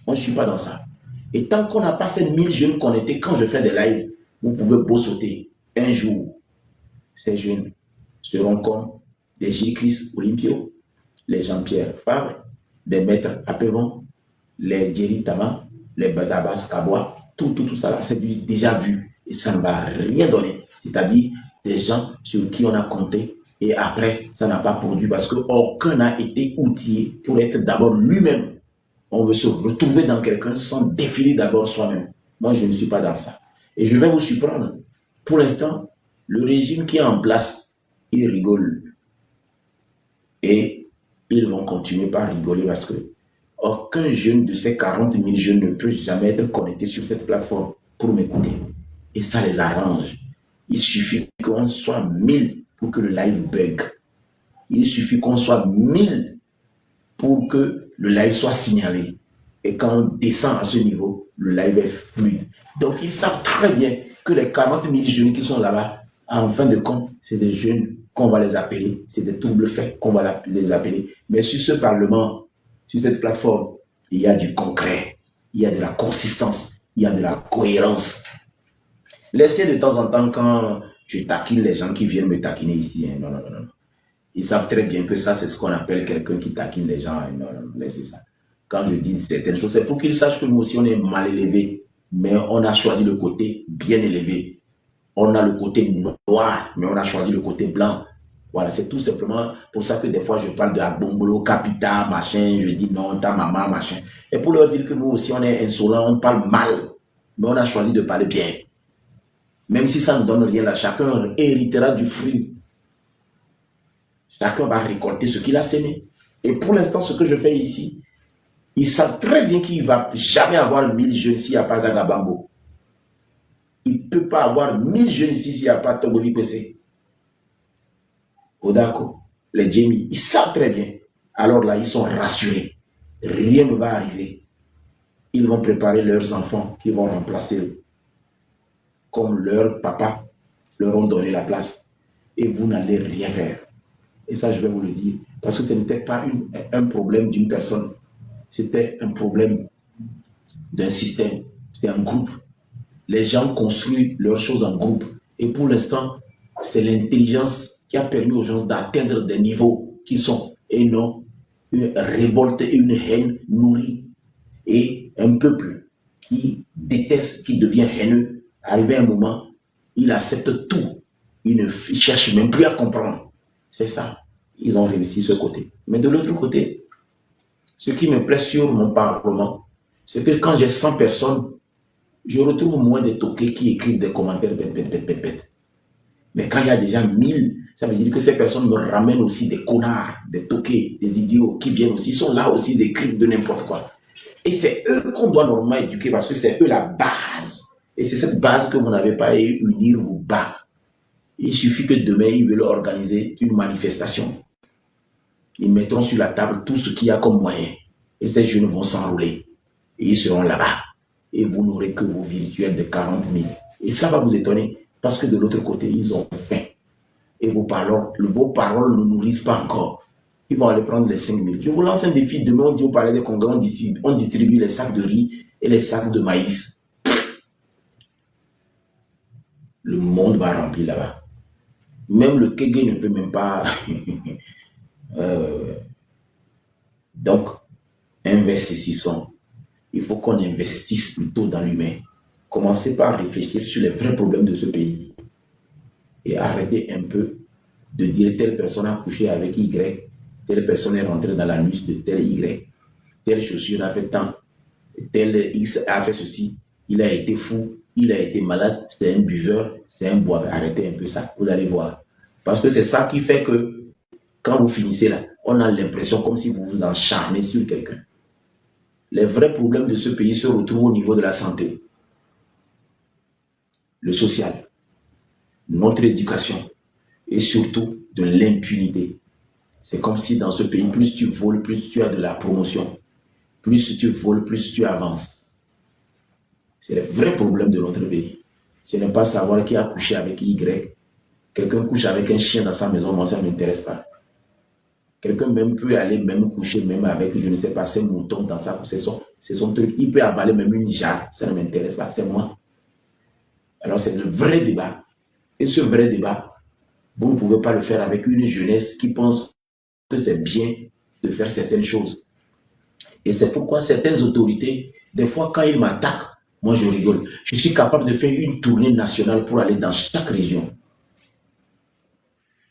Moi, je ne suis pas dans ça. Et tant qu'on n'a pas ces 1000 jeunes connectés, quand je fais des lives, vous pouvez beau sauter. Un jour, ces jeunes seront comme des J-Chris Olympio, les Jean-Pierre Fabre, les maîtres Apévon, les Jerry Tama, les Bazabas Kabois, tout ça là, c'est déjà vu et ça ne va rien donner. C'est-à-dire des gens sur qui on a compté et après, ça n'a pas produit parce qu'aucun n'a été outillé pour être d'abord lui-même. On veut se retrouver dans quelqu'un sans définir d'abord soi-même. Moi, je ne suis pas dans ça. Et je vais vous surprendre. Pour l'instant, le régime qui est en place, il rigole. Et ils vont continuer par rigoler parce que aucun jeune de ces 40 000 jeunes ne peut jamais être connecté sur cette plateforme pour m'écouter. Et ça les arrange. Il suffit qu'on soit 1000 pour que le live bug. Il suffit qu'on soit 1000 pour que le live soit signalé. Et quand on descend à ce niveau, le live est fluide. Donc ils savent très bien que les 40 000 jeunes qui sont là-bas, en fin de compte, c'est des jeunes qu'on va les appeler, c'est des doubles faits qu'on va les appeler. Mais sur ce Parlement, sur cette plateforme, il y a du concret, il y a de la consistance, il y a de la cohérence. Laissez de temps en temps quand je taquine les gens qui viennent me taquiner ici. Hein. Non, non, non, non. Ils savent très bien que ça, c'est ce qu'on appelle quelqu'un qui taquine les gens. Hein. Non, non, laissez ça. Quand je dis certaines choses, c'est pour qu'ils sachent que nous aussi, on est mal élevés. Mais on a choisi le côté bien élevé. On a le côté noir, mais on a choisi le côté blanc. Voilà, c'est tout simplement pour ça que des fois, je parle de Abombolo, Capita, machin, je dis non, ta maman, machin. Et pour leur dire que nous aussi, on est insolents, on parle mal, mais on a choisi de parler bien. Même si ça ne donne rien là, chacun héritera du fruit. Chacun va récolter ce qu'il a sémé. Et pour l'instant, ce que je fais ici, ils savent très bien qu'il ne va jamais avoir 1000 jeunes s'il n'y a pas Zagabambo. Il ne peut pas avoir 1000 jeunes ici s'il n'y a pas Togoli PC. Odako, les Jamie, ils savent très bien. Alors là, ils sont rassurés. Rien ne va arriver. Ils vont préparer leurs enfants qui vont remplacer eux. Comme leur papa leur ont donné la place. Et vous n'allez rien faire. Et ça, je vais vous le dire. Parce que ce n'était pas un problème d'une personne. C'était un problème d'un système. C'est un groupe. Les gens construisent leurs choses en groupe. Et pour l'instant, c'est l'intelligence qui a permis aux gens d'atteindre des niveaux qui sont, et non une révolte et une haine nourrie. Et un peuple qui déteste, qui devient haineux, arrivé à un moment, il accepte tout. Il ne cherche même plus à comprendre. C'est ça. Ils ont réussi ce côté. Mais de l'autre côté, ce qui me plaît sur mon parlement, c'est que quand j'ai 100 personnes, je retrouve moins de toqués qui écrivent des commentaires bête. Mais quand il y a déjà 1000, ça veut dire que ces personnes me ramènent aussi des connards, des toqués, des idiots qui viennent aussi, ils sont là aussi, ils écrivent de n'importe quoi. Et c'est eux qu'on doit normalement éduquer parce que c'est eux la base. Et c'est cette base que vous n'avez pas à unir vous bas. Il suffit que demain, ils veulent organiser une manifestation. Ils mettront sur la table tout ce qu'il y a comme moyen. Et ces jeunes vont s'enrouler. Et ils seront là-bas. Et vous n'aurez que vos virtuels de 40 000. Et ça va vous étonner. Parce que de l'autre côté, ils ont faim. Et vos paroles ne nourrissent pas encore. Ils vont aller prendre les 5 000. Je vous lance un défi. Demain, on dit au palais des congrès, on distribue les sacs de riz et les sacs de maïs. Le monde va remplir là-bas. Même le Kégé ne peut même pas. Donc, investissons. Il faut qu'on investisse plutôt dans l'humain. Commencez par réfléchir sur les vrais problèmes de ce pays. Et arrêtez un peu de dire telle personne a couché avec Y, telle personne est rentrée dans la nuit de tel Y, telle chaussure a fait tant, tel X a fait ceci, il a été fou, il a été malade, c'est un buveur, c'est un boiveur. Arrêtez un peu ça, vous allez voir. Parce que c'est ça qui fait que quand vous finissez là, on a l'impression comme si vous vous encharnez sur quelqu'un. Les vrais problèmes de ce pays se retrouvent au niveau de la santé, le social, notre éducation et surtout de l'impunité. C'est comme si dans ce pays, plus tu voles, plus tu as de la promotion. Plus tu voles, plus tu avances. C'est le vrai problème de notre pays. Ce n'est pas savoir qui a couché avec Y. Quelqu'un couche avec un chien dans sa maison, moi ça ne m'intéresse pas. Quelqu'un même peut aller même coucher même avec, je ne sais pas, ses moutons dans sa c'est son truc. Il peut avaler même une jarre. Ça ne m'intéresse pas, c'est moi. Alors c'est le vrai débat. Et ce vrai débat, vous ne pouvez pas le faire avec une jeunesse qui pense que c'est bien de faire certaines choses. Et c'est pourquoi certaines autorités, des fois quand ils m'attaquent, moi je rigole. Je suis capable de faire une tournée nationale pour aller dans chaque région.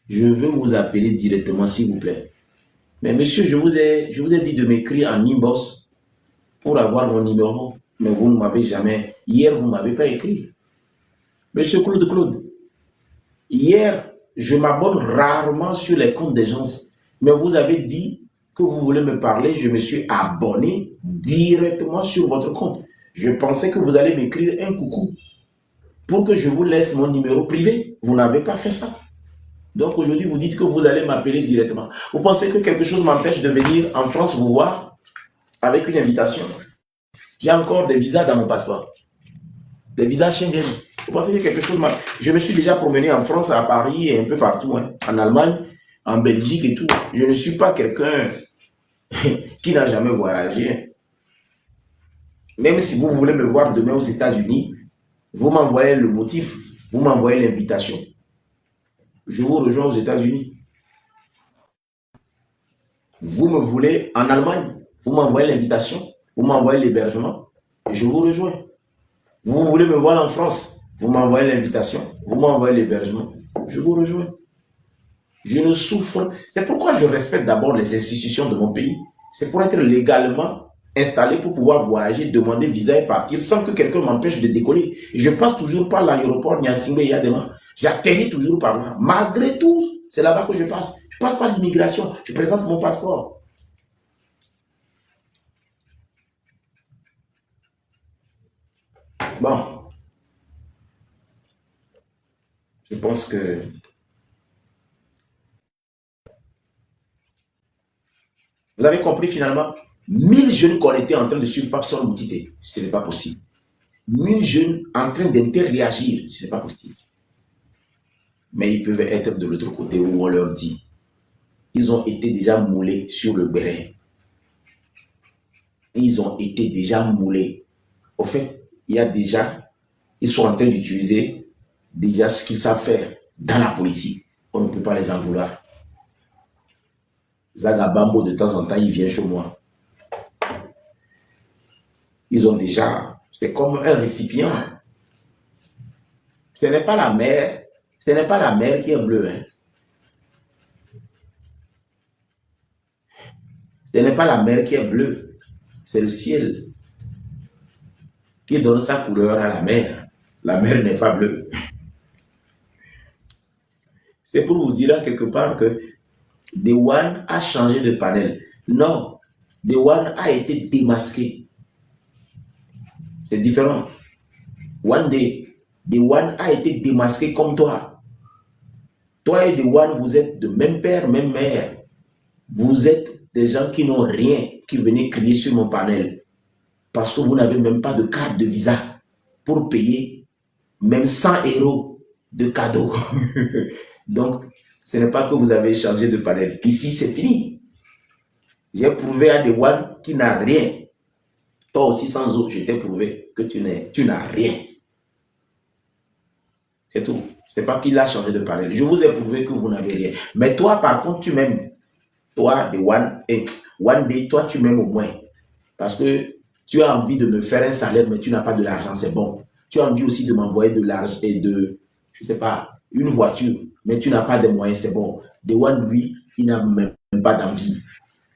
Je veux vous appeler directement, s'il vous plaît. Mais monsieur, je vous ai dit de m'écrire en inbox pour avoir mon numéro. Mais vous ne m'avez jamais. Hier, vous ne m'avez pas écrit. Monsieur Claude, hier, je m'abonne rarement sur les comptes des gens. Mais vous avez dit que vous voulez me parler. Je me suis abonné directement sur votre compte. Je pensais que vous allez m'écrire un coucou pour que je vous laisse mon numéro privé. Vous n'avez pas fait ça. Donc aujourd'hui, vous dites que vous allez m'appeler directement. Vous pensez que quelque chose m'empêche de venir en France vous voir avec une invitation? J'ai encore des visas dans mon passeport. Des visas Schengen. Vous pensez que quelque chose m'empêche? Je me suis déjà promené en France, à Paris et un peu partout. Hein. En Allemagne, en Belgique et tout. Je ne suis pas quelqu'un qui n'a jamais voyagé. Même si vous voulez me voir demain aux États-Unis, vous m'envoyez le motif, vous m'envoyez l'invitation. Je vous rejoins aux États-Unis. Vous me voulez en Allemagne, vous m'envoyez l'invitation, vous m'envoyez l'hébergement, et je vous rejoins. Vous voulez me voir en France, vous m'envoyez l'invitation, vous m'envoyez l'hébergement, je vous rejoins. Je ne souffre. C'est pourquoi je respecte d'abord les institutions de mon pays. C'est pour être légalement installé pour pouvoir voyager, demander visa et partir sans que quelqu'un m'empêche de décoller. Je passe toujours par l'aéroport Niassingbe et Yadema. J'atterris toujours par là. Malgré tout, c'est là-bas que je passe. Je passe par l'immigration. Je présente mon passeport. Bon, je pense que vous avez compris finalement. 1000 jeunes qu'on était en train de suivre Papson Moutité, ce n'est pas possible. 1000 jeunes en train d'interréagir, ce n'est pas possible. Mais ils peuvent être de l'autre côté où on leur dit, ils ont été déjà moulés sur le béret. Ils ont été déjà moulés. Au fait, il y a déjà, ils sont en train d'utiliser déjà ce qu'ils savent faire dans la politique. On ne peut pas les en vouloir. Zagabambo, de temps en temps, il vient chez moi. Ils ont déjà, c'est comme un récipient. Ce n'est pas la mer, ce n'est pas la mer qui est bleue. Hein. Ce n'est pas la mer qui est bleue, c'est le ciel qui donne sa couleur à la mer. La mer n'est pas bleue. C'est pour vous dire quelque part que The One a changé de panel. Non, The One a été démasqué. C'est différent. One day, The One a été démasqué comme toi. Toi et The One, vous êtes de même père, même mère. Vous êtes des gens qui n'ont rien, qui venaient crier sur mon panel. Parce que vous n'avez même pas de carte de visa pour payer même 100 € de cadeaux. Donc, ce n'est pas que vous avez changé de panel. Ici, c'est fini. J'ai prouvé à The One qui n'a rien. Toi aussi, sans autre, je t'ai prouvé que tu n'as rien. C'est tout. C'est pas qu'il a changé de panel. Je vous ai prouvé que vous n'avez rien. Mais toi, par contre, tu m'aimes. Toi, The One, One Day, toi, tu m'aimes au moins. Parce que tu as envie de me faire un salaire, mais tu n'as pas de l'argent, c'est bon. Tu as envie aussi de m'envoyer de l'argent et de, je ne sais pas, une voiture, mais tu n'as pas de moyens, c'est bon. The One, lui, il n'a même pas d'envie.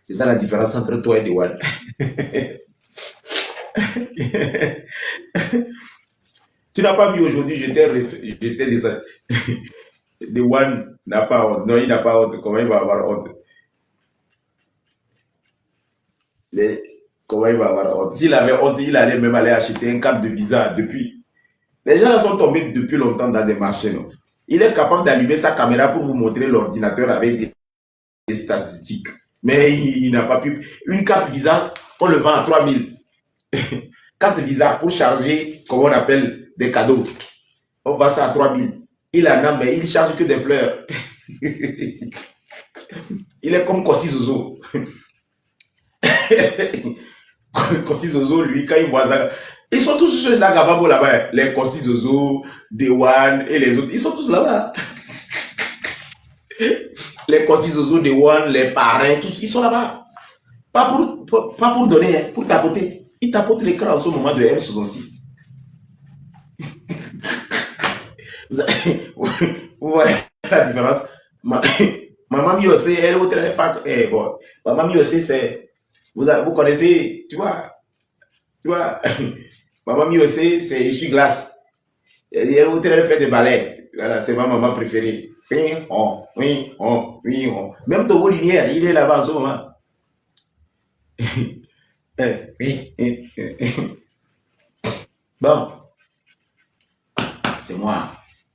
C'est ça la différence entre toi et The One. Tu n'as pas vu aujourd'hui, j'étais descendu. The One n'a pas honte. Non, il n'a pas honte. Comment il va avoir honte? Comment il va avoir honte? S'il avait honte, il allait même aller acheter un carte de visa depuis. Les gens là sont tombés depuis longtemps dans des marchés. Non? Il est capable d'allumer sa caméra pour vous montrer l'ordinateur avec des statistiques. Mais il n'a pas pu. Une carte visa, on le vend à 3000. Carte visa pour charger, comment on appelle, des cadeaux. On vend ça à 3000. Il en a, mais il charge que des fleurs. Il est comme Kossi Zozo. Kossi Zozo, lui, quand il voit ça, ils sont tous chez Zagababo là-bas. Les Kossi Zozo, Dewan et les autres, ils sont tous là-bas. Les Kossi Zozo, Dewan, les parrains, tous, ils sont là-bas. Pas pour donner, hein, pour tapoter. Ils tapotent l'écran en ce moment de M66. Vous voyez la différence? Maman Miosé, elle est au téléphone. Bon, Maman Miosé, c'est. Vous connaissez, tu vois, Maman Miosé, c'est essuie-glace. Elle est au téléphone fait des balais. Voilà, c'est ma maman préférée. Oui, on, oui, on, oui, on. Même Togo Lumière, il est là-bas en ce moment. Bon, c'est moi.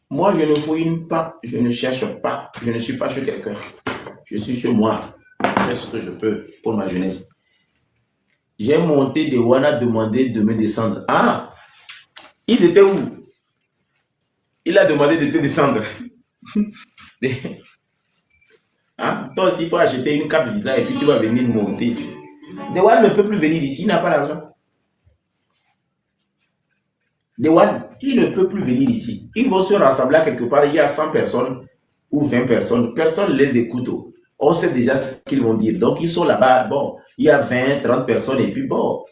Moi, je ne fouine pas, je ne cherche pas, je ne suis pas chez quelqu'un. Je suis chez moi. Je fais ce que je peux pour ma jeunesse. J'ai monté de Wana demandé de me descendre. Ah, ils étaient où? Il a demandé de te descendre. Hein? Toi aussi, il faut acheter une carte de visa et puis tu vas venir monter ici. Dewan ne peut plus venir ici, il n'a pas l'argent. Dewan, il ne peut plus venir ici. Ils vont se rassembler quelque part, il y a 100 personnes ou 20 personnes. Personne ne les écoute. On sait déjà ce qu'ils vont dire. Donc, ils sont là-bas. Bon, il y a 20, 30 personnes et puis bon,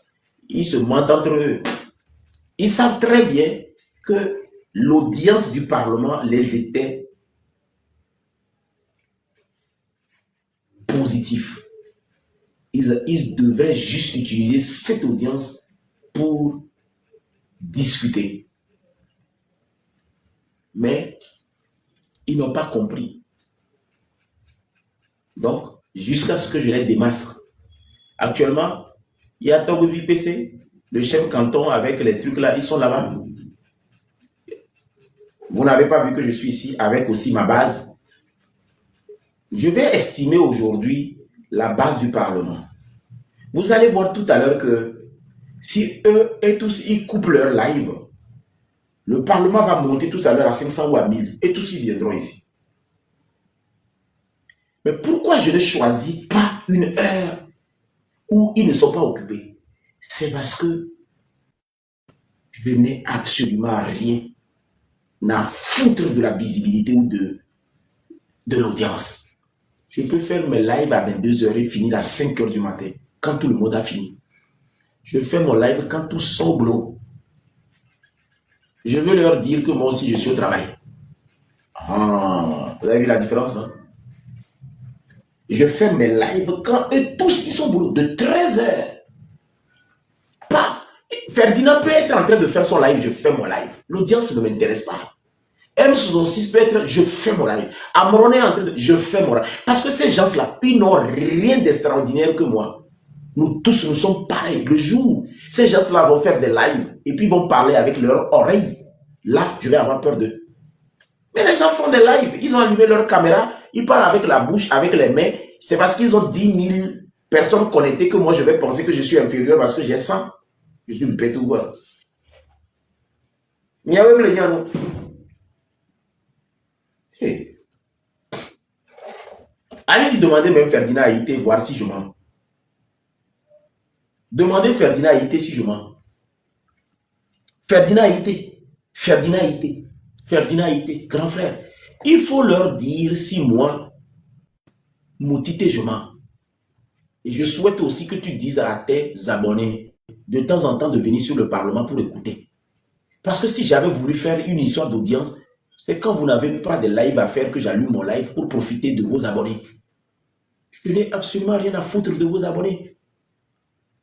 ils se mentent entre eux. Ils savent très bien que l'audience du Parlement les était positive. Ils devraient juste utiliser cette audience pour discuter. Mais ils n'ont pas compris. Donc, jusqu'à ce que je les démasque. Actuellement, il y a Togo VPC, le chef canton avec les trucs là, ils sont là-bas. Vous n'avez pas vu que je suis ici avec aussi ma base. Je vais estimer aujourd'hui la base du Parlement. Vous allez voir tout à l'heure que si eux et tous ils coupent leur live, le Parlement va monter tout à l'heure à 500 ou à 1000 et tous ils viendront ici. Mais pourquoi je ne choisis pas une heure où ils ne sont pas occupés? C'est parce que je n'ai absolument rien à foutre de la visibilité ou de l'audience. Je peux faire mes lives à 22h et finir à 5h du matin, quand tout le monde a fini. Je fais mon live quand tous sont au boulot. Je veux leur dire que moi aussi je suis au travail. Ah, vous avez vu la différence, non? Je fais mes lives quand eux tous ils sont au boulot, de 13h. Pas. Ferdinand peut être en train de faire son live, je fais mon live. L'audience ne m'intéresse pas. M66 peut être, je fais mon live. Amron est en train de, je fais mon live. Parce que ces gens-là, ils n'ont rien d'extraordinaire que moi. Nous tous, nous sommes pareils. Le jour, ces gens-là vont faire des lives et puis vont parler avec leurs oreilles. Là, je vais avoir peur d'eux. Mais les gens font des lives. Ils ont allumé leur caméra. Ils parlent avec la bouche, avec les mains. C'est parce qu'ils ont 10 000 personnes connectées que moi, je vais penser que je suis inférieur parce que j'ai 100. Je suis bête ou quoi. Il y a même les gens. Hey. Allez-y demander même Ferdinand Haïté, voir si je mens. Demandez Ferdinand Haïté si je mens. Ferdinand Haïté, Ferdinand Haïté, Ferdinand Haïté, grand frère. Il faut leur dire si moi, Moutité, je mens. Et je souhaite aussi que tu dises à tes abonnés de temps en temps de venir sur le Parlement pour écouter. Parce que si j'avais voulu faire une histoire d'audience, c'est quand vous n'avez pas de live à faire que j'allume mon live pour profiter de vos abonnés. Je n'ai absolument rien à foutre de vos abonnés.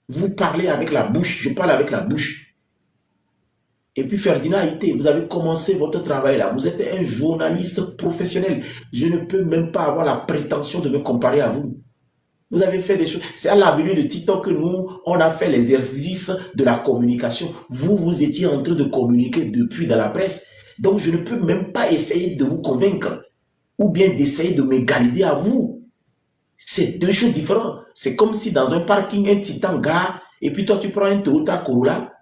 Vous parlez avec la bouche, je parle avec la bouche. Et puis Ferdinand Haïté, vous avez commencé votre travail là. Vous êtes un journaliste professionnel. Je ne peux même pas avoir la prétention de me comparer à vous. Vous avez fait des choses. C'est à l'avenue de TikTok que nous, on a fait l'exercice de la communication. Vous, vous étiez en train de communiquer depuis dans la presse. Donc, je ne peux même pas essayer de vous convaincre ou bien d'essayer de m'égaliser à vous. C'est deux choses différentes. C'est comme si dans un parking, un Titan gare et puis toi, tu prends un Toyota Corolla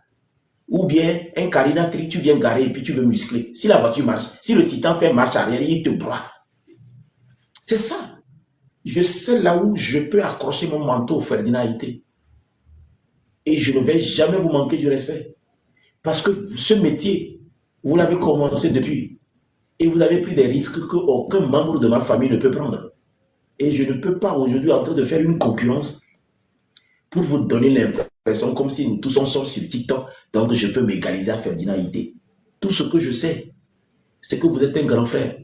ou bien un Carina Tri, tu viens garer et puis tu veux muscler. Si la voiture marche, si le Titan fait marche arrière, il te broie. C'est ça. Je sais là où je peux accrocher mon manteau, Ferdinand Haïté. Et je ne vais jamais vous manquer du respect. Parce que ce métier, vous l'avez commencé depuis. Et vous avez pris des risques qu'aucun membre de ma famille ne peut prendre. Et je ne peux pas aujourd'hui en train de faire une concurrence pour vous donner l'impression comme si nous tous on sort sur TikTok. Donc je peux m'égaliser à Ferdinand Haïté. Tout ce que je sais, c'est que vous êtes un grand frère.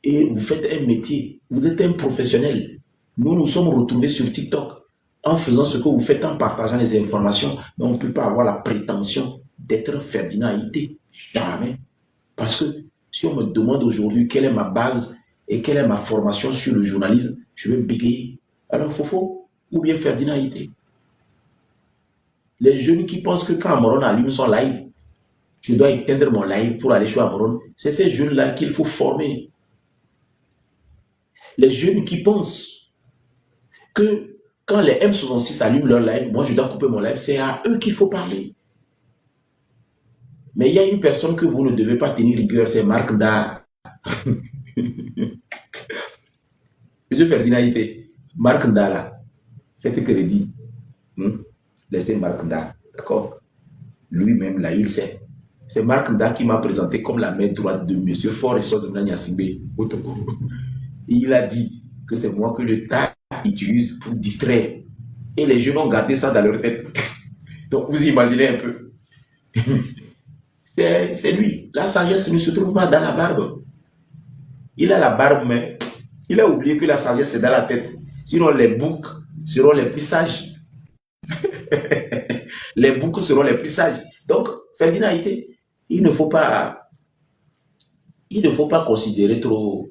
Et vous faites un métier. Vous êtes un professionnel. Nous nous sommes retrouvés sur TikTok en faisant ce que vous faites, en partageant les informations. Mais on ne peut pas avoir la prétention d'être Ferdinand Haïté. Jamais. Parce que si on me demande aujourd'hui quelle est ma base et quelle est ma formation sur le journalisme, je vais bégayer. Alors Fofo ou bien Ferdinand Haïté. Les jeunes qui pensent que quand Amoron allume son live, je dois éteindre mon live pour aller chez Amoron. C'est ces jeunes-là qu'il faut former. Les jeunes qui pensent que quand les M66 allument leur live, moi je dois couper mon live, c'est à eux qu'il faut parler. Mais il y a une personne que vous ne devez pas tenir rigueur, c'est Marc Ndar. Monsieur Ferdinand Haïté, Marc Ndar là, faites crédit. Laissez Marc Ndar, d'accord? Lui-même là, il sait. C'est Marc Ndar qui m'a présenté comme la main droite de Monsieur Faure et Sozemna Nyassimbe au Togo. Il a dit que c'est moi que l'État utilise pour distraire. Et les jeunes ont gardé ça dans leur tête. Donc vous imaginez un peu. C'est lui. La sagesse ne se trouve pas dans la barbe. Il a la barbe, mais il a oublié que la sagesse est dans la tête. Sinon, les boucs seront les plus sages. Les boucs seront les plus sages. Donc, Ferdinand Haïté, il ne faut pas considérer trop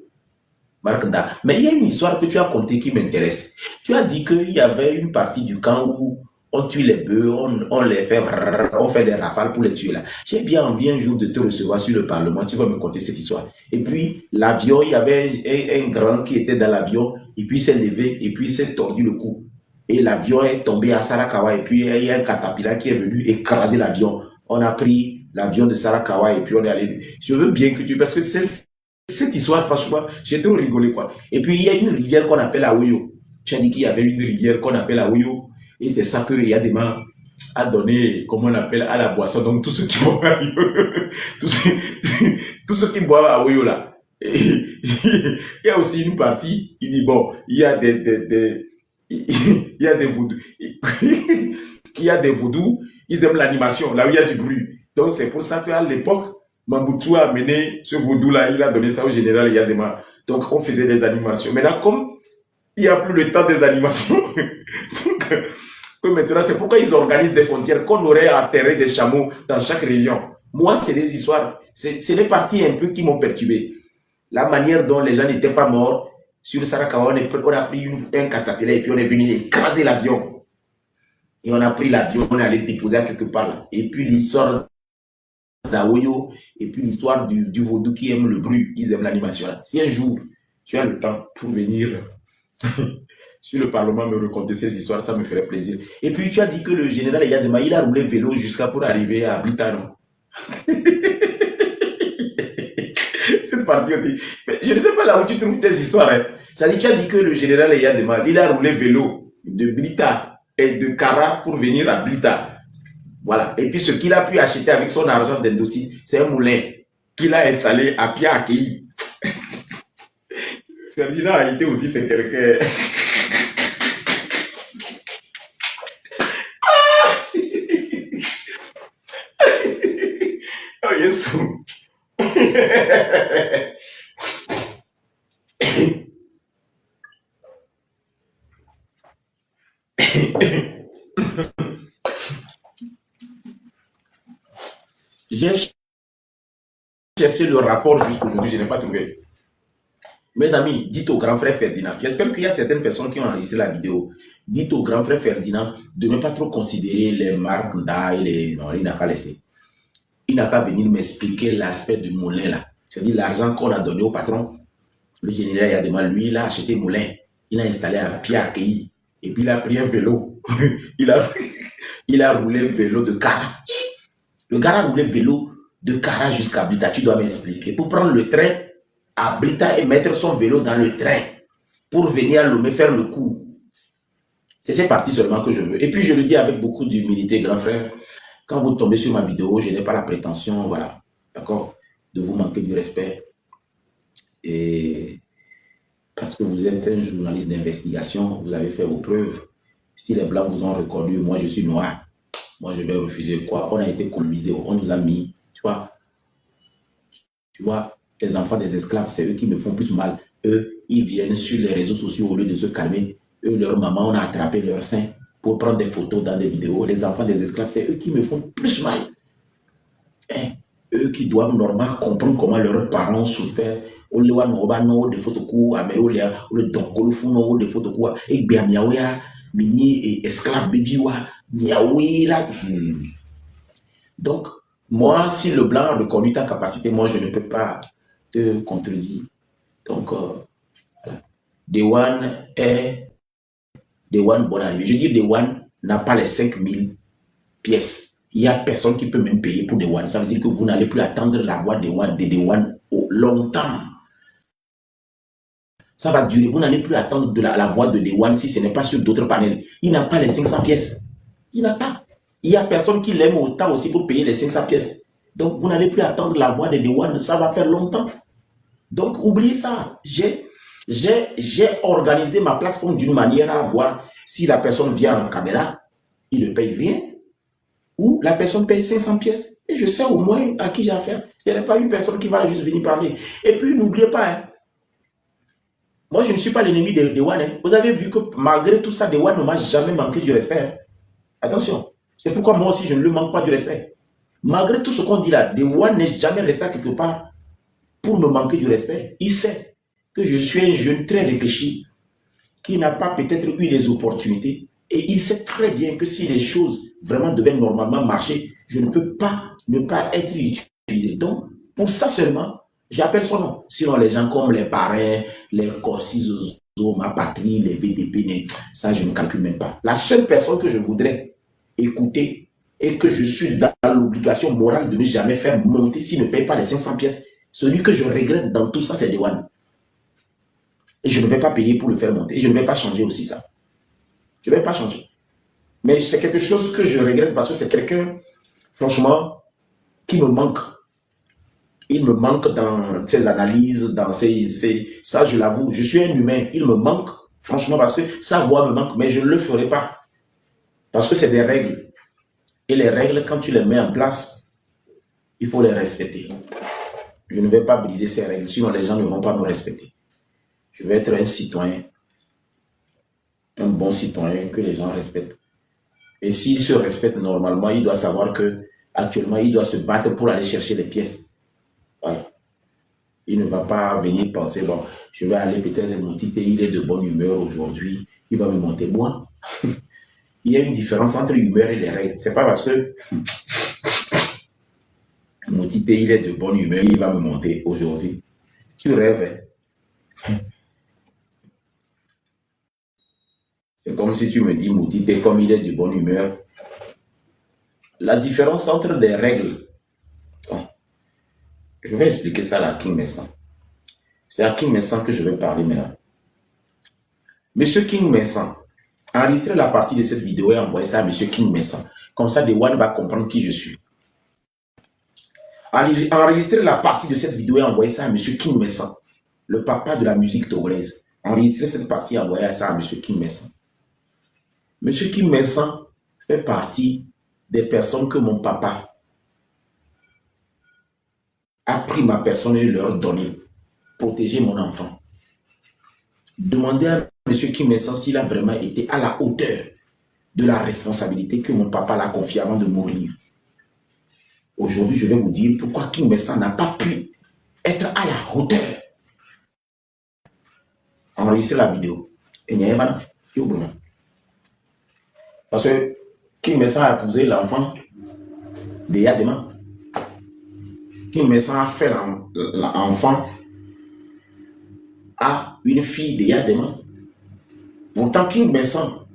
Marc Ndar. Mais il y a une histoire que tu as contée qui m'intéresse. Tu as dit qu'il y avait une partie du camp où on tue les bœufs, on fait des rafales pour les tuer là. J'ai bien envie un jour de te recevoir sur le Parlement, tu vas me conter cette histoire. Et puis, l'avion, il y avait un grand qui était dans l'avion, et puis s'est levé, et puis s'est tordu le cou. Et l'avion est tombé à Sarakawa, et puis il y a un catapillar qui est venu écraser l'avion. On a pris l'avion de Sarakawa, et puis on est allé. Je veux bien que tu... Parce que cette histoire, franchement, j'ai trop rigolé, quoi. Et puis, il y a une rivière qu'on appelle Aouyo. Tu as dit qu'il y avait une rivière qu'on appelle Aouyo. Et c'est ça qu'il y a des mains à donner, comment on appelle, à la boisson. Donc, tous ceux qui boivent à tous ceux qui boivent à Aouyo, là. Et, il y a aussi une partie, il dit, bon, il y a il y a des vaudous. Il y a des vaudous, ils aiment l'animation, là où il y a du bruit. Donc, c'est pour ça qu'à l'époque, Mamoutou a amené ce vaudou-là, il a donné ça au général Yadema. Donc, on faisait des animations. Maintenant, comme il n'y a plus le temps des animations, maintenant, c'est pourquoi ils organisent des frontières, qu'on aurait enterré des chameaux dans chaque région. Moi, c'est des histoires, c'est les parties un peu qui m'ont perturbé. La manière dont les gens n'étaient pas morts, sur Sarakawa, on a pris un catapillar et puis on est venu écraser l'avion. Et on a pris l'avion, on est allé déposer à quelque part là. Et puis l'histoire d'Aoyo, et puis l'histoire du vaudou qui aime le bruit, ils aiment l'animation. Si un jour tu as le temps pour venir sur le Parlement me raconter ces histoires, ça me ferait plaisir. Et puis tu as dit que le général Yadema, il a roulé vélo jusqu'à pour arriver à Blitano. Cette partie aussi. Mais je ne sais pas là où tu trouves tes histoires. Hein. Ça dit, tu as dit que le général Yadema, il a roulé vélo de Blita et de Kara pour venir à Blita. Voilà. Et puis, ce qu'il a pu acheter avec son argent d'Endossi, c'est un moulin qu'il a installé à Pia-Akei. Ferdinand Haïté aussi, c'est quelqu'un. Oh, Yesu. J'ai cherché le rapport jusqu'aujourd'hui, je n'ai pas trouvé. Mes amis, dites au grand frère Ferdinand, j'espère qu'il y a certaines personnes qui ont enregistré la vidéo, dites au grand frère Ferdinand de ne pas trop considérer les marques d'A et les... Non, il n'a pas laissé. Il n'a pas venu m'expliquer l'aspect du moulin là. C'est-à-dire l'argent qu'on a donné au patron. Le général Yadema, lui, il a acheté moulin. Il a installé un pied à accueilli. Et puis il a pris un vélo. il a roulé vélo de Kara. Le gars a roulé vélo de Kara jusqu'à Blita. Tu dois m'expliquer. Pour prendre le train à Blita et mettre son vélo dans le train. pour venir à Lomé faire le coup. C'est ces parties seulement que je veux. Et puis je le dis avec beaucoup d'humilité, grand frère, quand vous tombez sur ma vidéo, je n'ai pas la prétention, voilà, d'accord, de vous manquer du respect. Et parce que vous êtes un journaliste d'investigation, vous avez fait vos preuves. Si les Blancs vous ont reconnu, moi je suis noir. Moi je vais refuser quoi? On a été colonisés, on nous a mis, tu vois, les enfants des esclaves, c'est eux qui me font plus mal. Eux, ils viennent sur les réseaux sociaux au lieu de se calmer. Eux, leur maman, on a attrapé leur sein pour prendre des photos dans des vidéos. Les enfants des esclaves, c'est eux qui me font plus mal. Hein? Eux qui doivent normalement comprendre comment leurs parents ont souffert. Olewa no oba no de photoku amerolia ole donkolufu no de photoku e gbe amiawe mini esclave baby wa miawe là. Donc moi si le blanc a reconnu ta capacité, moi je ne peux pas te contredire. Donc voilà. Dewan est Dewan bon arrivé. Je dis Dewan n'a pas les 5000 pièces. Il n'y a personne qui peut même payer pour Dewan. Ça veut dire que vous n'allez plus attendre la voix de Dewan longtemps. Ça va durer. Vous n'allez plus attendre de la voix de Dewan si ce n'est pas sur d'autres panels. Il n'a pas les 500 pièces. Il n'a pas. Il n'y a personne qui l'aime autant aussi pour payer les 500 pièces. Donc, vous n'allez plus attendre la voix de Dewan. Ça va faire longtemps. Donc, oubliez ça. J'ai organisé ma plateforme d'une manière à voir si la personne vient en caméra, il ne paye rien. Ou la personne paye 500 pièces. Et je sais au moins à qui j'ai affaire. Ce n'est pas une personne qui va juste venir parler. Et puis, n'oubliez pas, hein, moi, je ne suis pas l'ennemi de Dewan. Hein. Vous avez vu que malgré tout ça, Dewan ne m'a jamais manqué du respect. Hein. Attention. C'est pourquoi moi aussi, je ne lui manque pas du respect. Malgré tout ce qu'on dit là, Dewan n'est jamais resté quelque part pour me manquer du respect. Il sait que je suis un jeune très réfléchi qui n'a pas peut-être eu les opportunités. Et il sait très bien que si les choses vraiment devaient normalement marcher, je ne peux pas ne pas être utilisé. Donc, pour ça seulement, j'appelle son nom. Sinon, les gens comme les parrains, les Corsizozo, ma patrie, les VDP, ça, je ne calcule même pas. La seule personne que je voudrais écouter et que je suis dans l'obligation morale de ne jamais faire monter s'il ne paye pas les 500 pièces, celui que je regrette dans tout ça, c'est Dewan. Et je ne vais pas payer pour le faire monter. Et je ne vais pas changer aussi ça. Je ne vais pas changer. Mais c'est quelque chose que je regrette parce que c'est quelqu'un, franchement, qui me manque. Il me manque dans ses analyses, dans ça je l'avoue, je suis un humain, il me manque, franchement, parce que sa voix me manque, mais je ne le ferai pas. Parce que c'est des règles. Et les règles, quand tu les mets en place, il faut les respecter. Je ne vais pas briser ces règles, sinon les gens ne vont pas me respecter. Je vais être un citoyen, un bon citoyen que les gens respectent. Et s'il se respecte normalement, il doit savoir que actuellement, il doit se battre pour aller chercher les pièces. Voilà. Il ne va pas venir penser, bon, je vais aller peut-être mon petit pays, il est de bonne humeur aujourd'hui, il va me monter. Moi, il y a une différence entre l'humeur et les règles. C'est pas parce que mon petit pays, il est de bonne humeur, il va me monter aujourd'hui. Tu rêves, hein? C'est comme si tu me dis, mon petit pays, comme il est de bonne humeur. La différence entre les règles, bon, je vais expliquer ça à King Messan. C'est à King Messan que je vais parler maintenant. Monsieur King Messan, enregistrez la partie de cette vidéo et envoyez ça à Monsieur King Messan. Comme ça, Dewan va comprendre qui je suis. Enregistrez la partie de cette vidéo et envoyez ça à Monsieur King Messan, le papa de la musique togolaise. Enregistrez cette partie et envoyez ça à Monsieur King Messan. Monsieur King Messan fait partie des personnes que mon papa a pris ma personne et leur donné. Protéger mon enfant. Demandez à M. King Messan s'il a vraiment été à la hauteur de la responsabilité que mon papa l'a confiée avant de mourir. Aujourd'hui, je vais vous dire pourquoi King Messan n'a pas pu être à la hauteur. Enregistrez la vidéo. Et n'y a pas de parce que King Messan a épousé l'enfant de Yadema. King Messan a fait l'enfant à une fille de Yadema. Pourtant, King Messan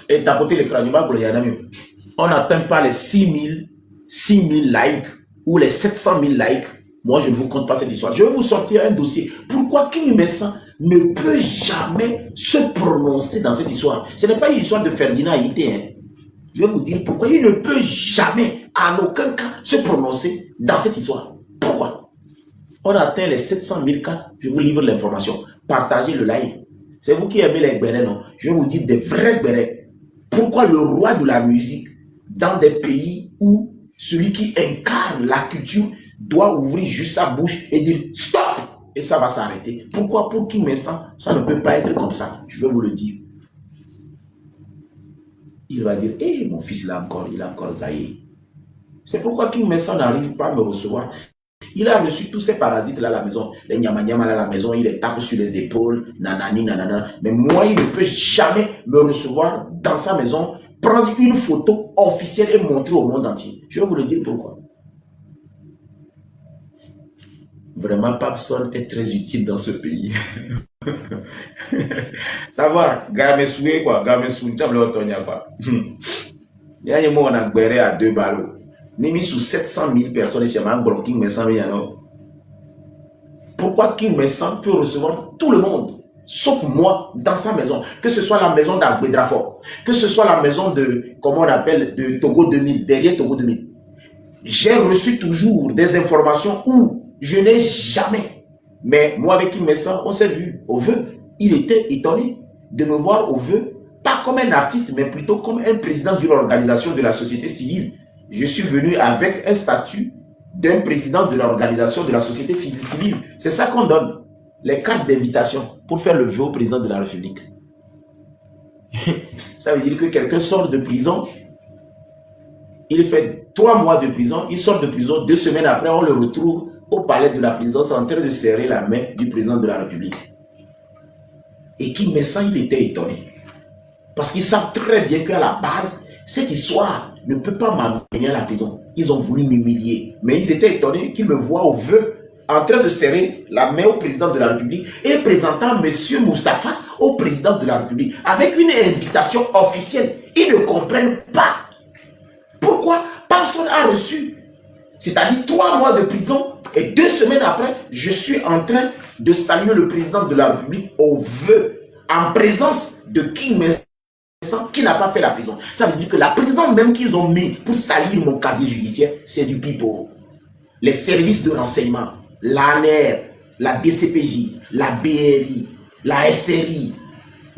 est à côté de l'écran du bas pour les Yadami. On n'atteint pas les 6000 likes ou les 700 000 likes. Moi, je ne vous compte pas cette histoire. Je vais vous sortir un dossier. Pourquoi King Messan ne peut jamais se prononcer dans cette histoire. Ce n'est pas une histoire de Ferdinand Haïté. Hein. Je vais vous dire pourquoi. Il ne peut jamais, en aucun cas, se prononcer dans cette histoire. Pourquoi? On a atteint les 700 000 cas. Je vous livre l'information. Partagez le live. C'est vous qui aimez les bérets, non? Je vais vous dire des vrais bérets. Pourquoi le roi de la musique, dans des pays où celui qui incarne la culture doit ouvrir juste sa bouche et dire stop, et ça va s'arrêter. Pourquoi? Pour King Messan, ça ne peut pas être comme ça. Je vais vous le dire. Il va dire, hé, mon fils, il a encore zaï. C'est pourquoi King Messan n'arrive pas à me recevoir. Il a reçu tous ces parasites là à la maison. Les nyama à la maison, il les tape sur les épaules, nanani, nanana. Mais moi, il ne peut jamais me recevoir dans sa maison, prendre une photo officielle et montrer au monde entier. Je vais vous le dire pourquoi. Vraiment, Papson est très utile dans ce pays. Ça va, Gamesoué quoi, Gamesoué, tu as le Otonia quoi. Il y a un mot en anglais à 2 ballots. Nimi sous 700 000 personnes chez Mangbro, King Messan, pourquoi King Messan peut recevoir tout le monde, sauf moi, dans sa maison, que ce soit la maison d'Agbedrafort, que ce soit la maison de, comment on appelle, de Togo 2000, derrière Togo 2000. J'ai reçu toujours des informations où je n'ai jamais, mais moi avec King Messan, on s'est vu au vœu. Il était étonné de me voir au vœu, pas comme un artiste, mais plutôt comme un président d'une organisation de la société civile. Je suis venu avec un statut d'un président de l'organisation de la société civile. C'est ça qu'on donne, les cartes d'invitation pour faire le vœu au président de la République. Ça veut dire que quelqu'un sort de prison, il fait 3 mois de prison, il sort de prison, 2 semaines après, on le retrouve au palais de la présidence en train de serrer la main du président de la République. Et King Messan, il était étonné. Parce qu'ils savent très bien qu'à la base, cette histoire ne peut pas m'amener à la prison. Ils ont voulu m'humilier. Mais ils étaient étonnés qu'ils me voient au vœu en train de serrer la main au président de la République et présentant M. Moustapha au président de la République avec une invitation officielle. Ils ne comprennent pas. Pourquoi personne n'a reçu? C'est-à-dire 3 mois de prison et 2 semaines après, je suis en train de saluer le président de la République au vœu en présence de King Messan qui n'a pas fait la prison. Ça veut dire que la prison même qu'ils ont mis pour salir mon casier judiciaire, c'est du pipeau. Les services de renseignement, l'ANR, la DCPJ, la BRI, la SRI,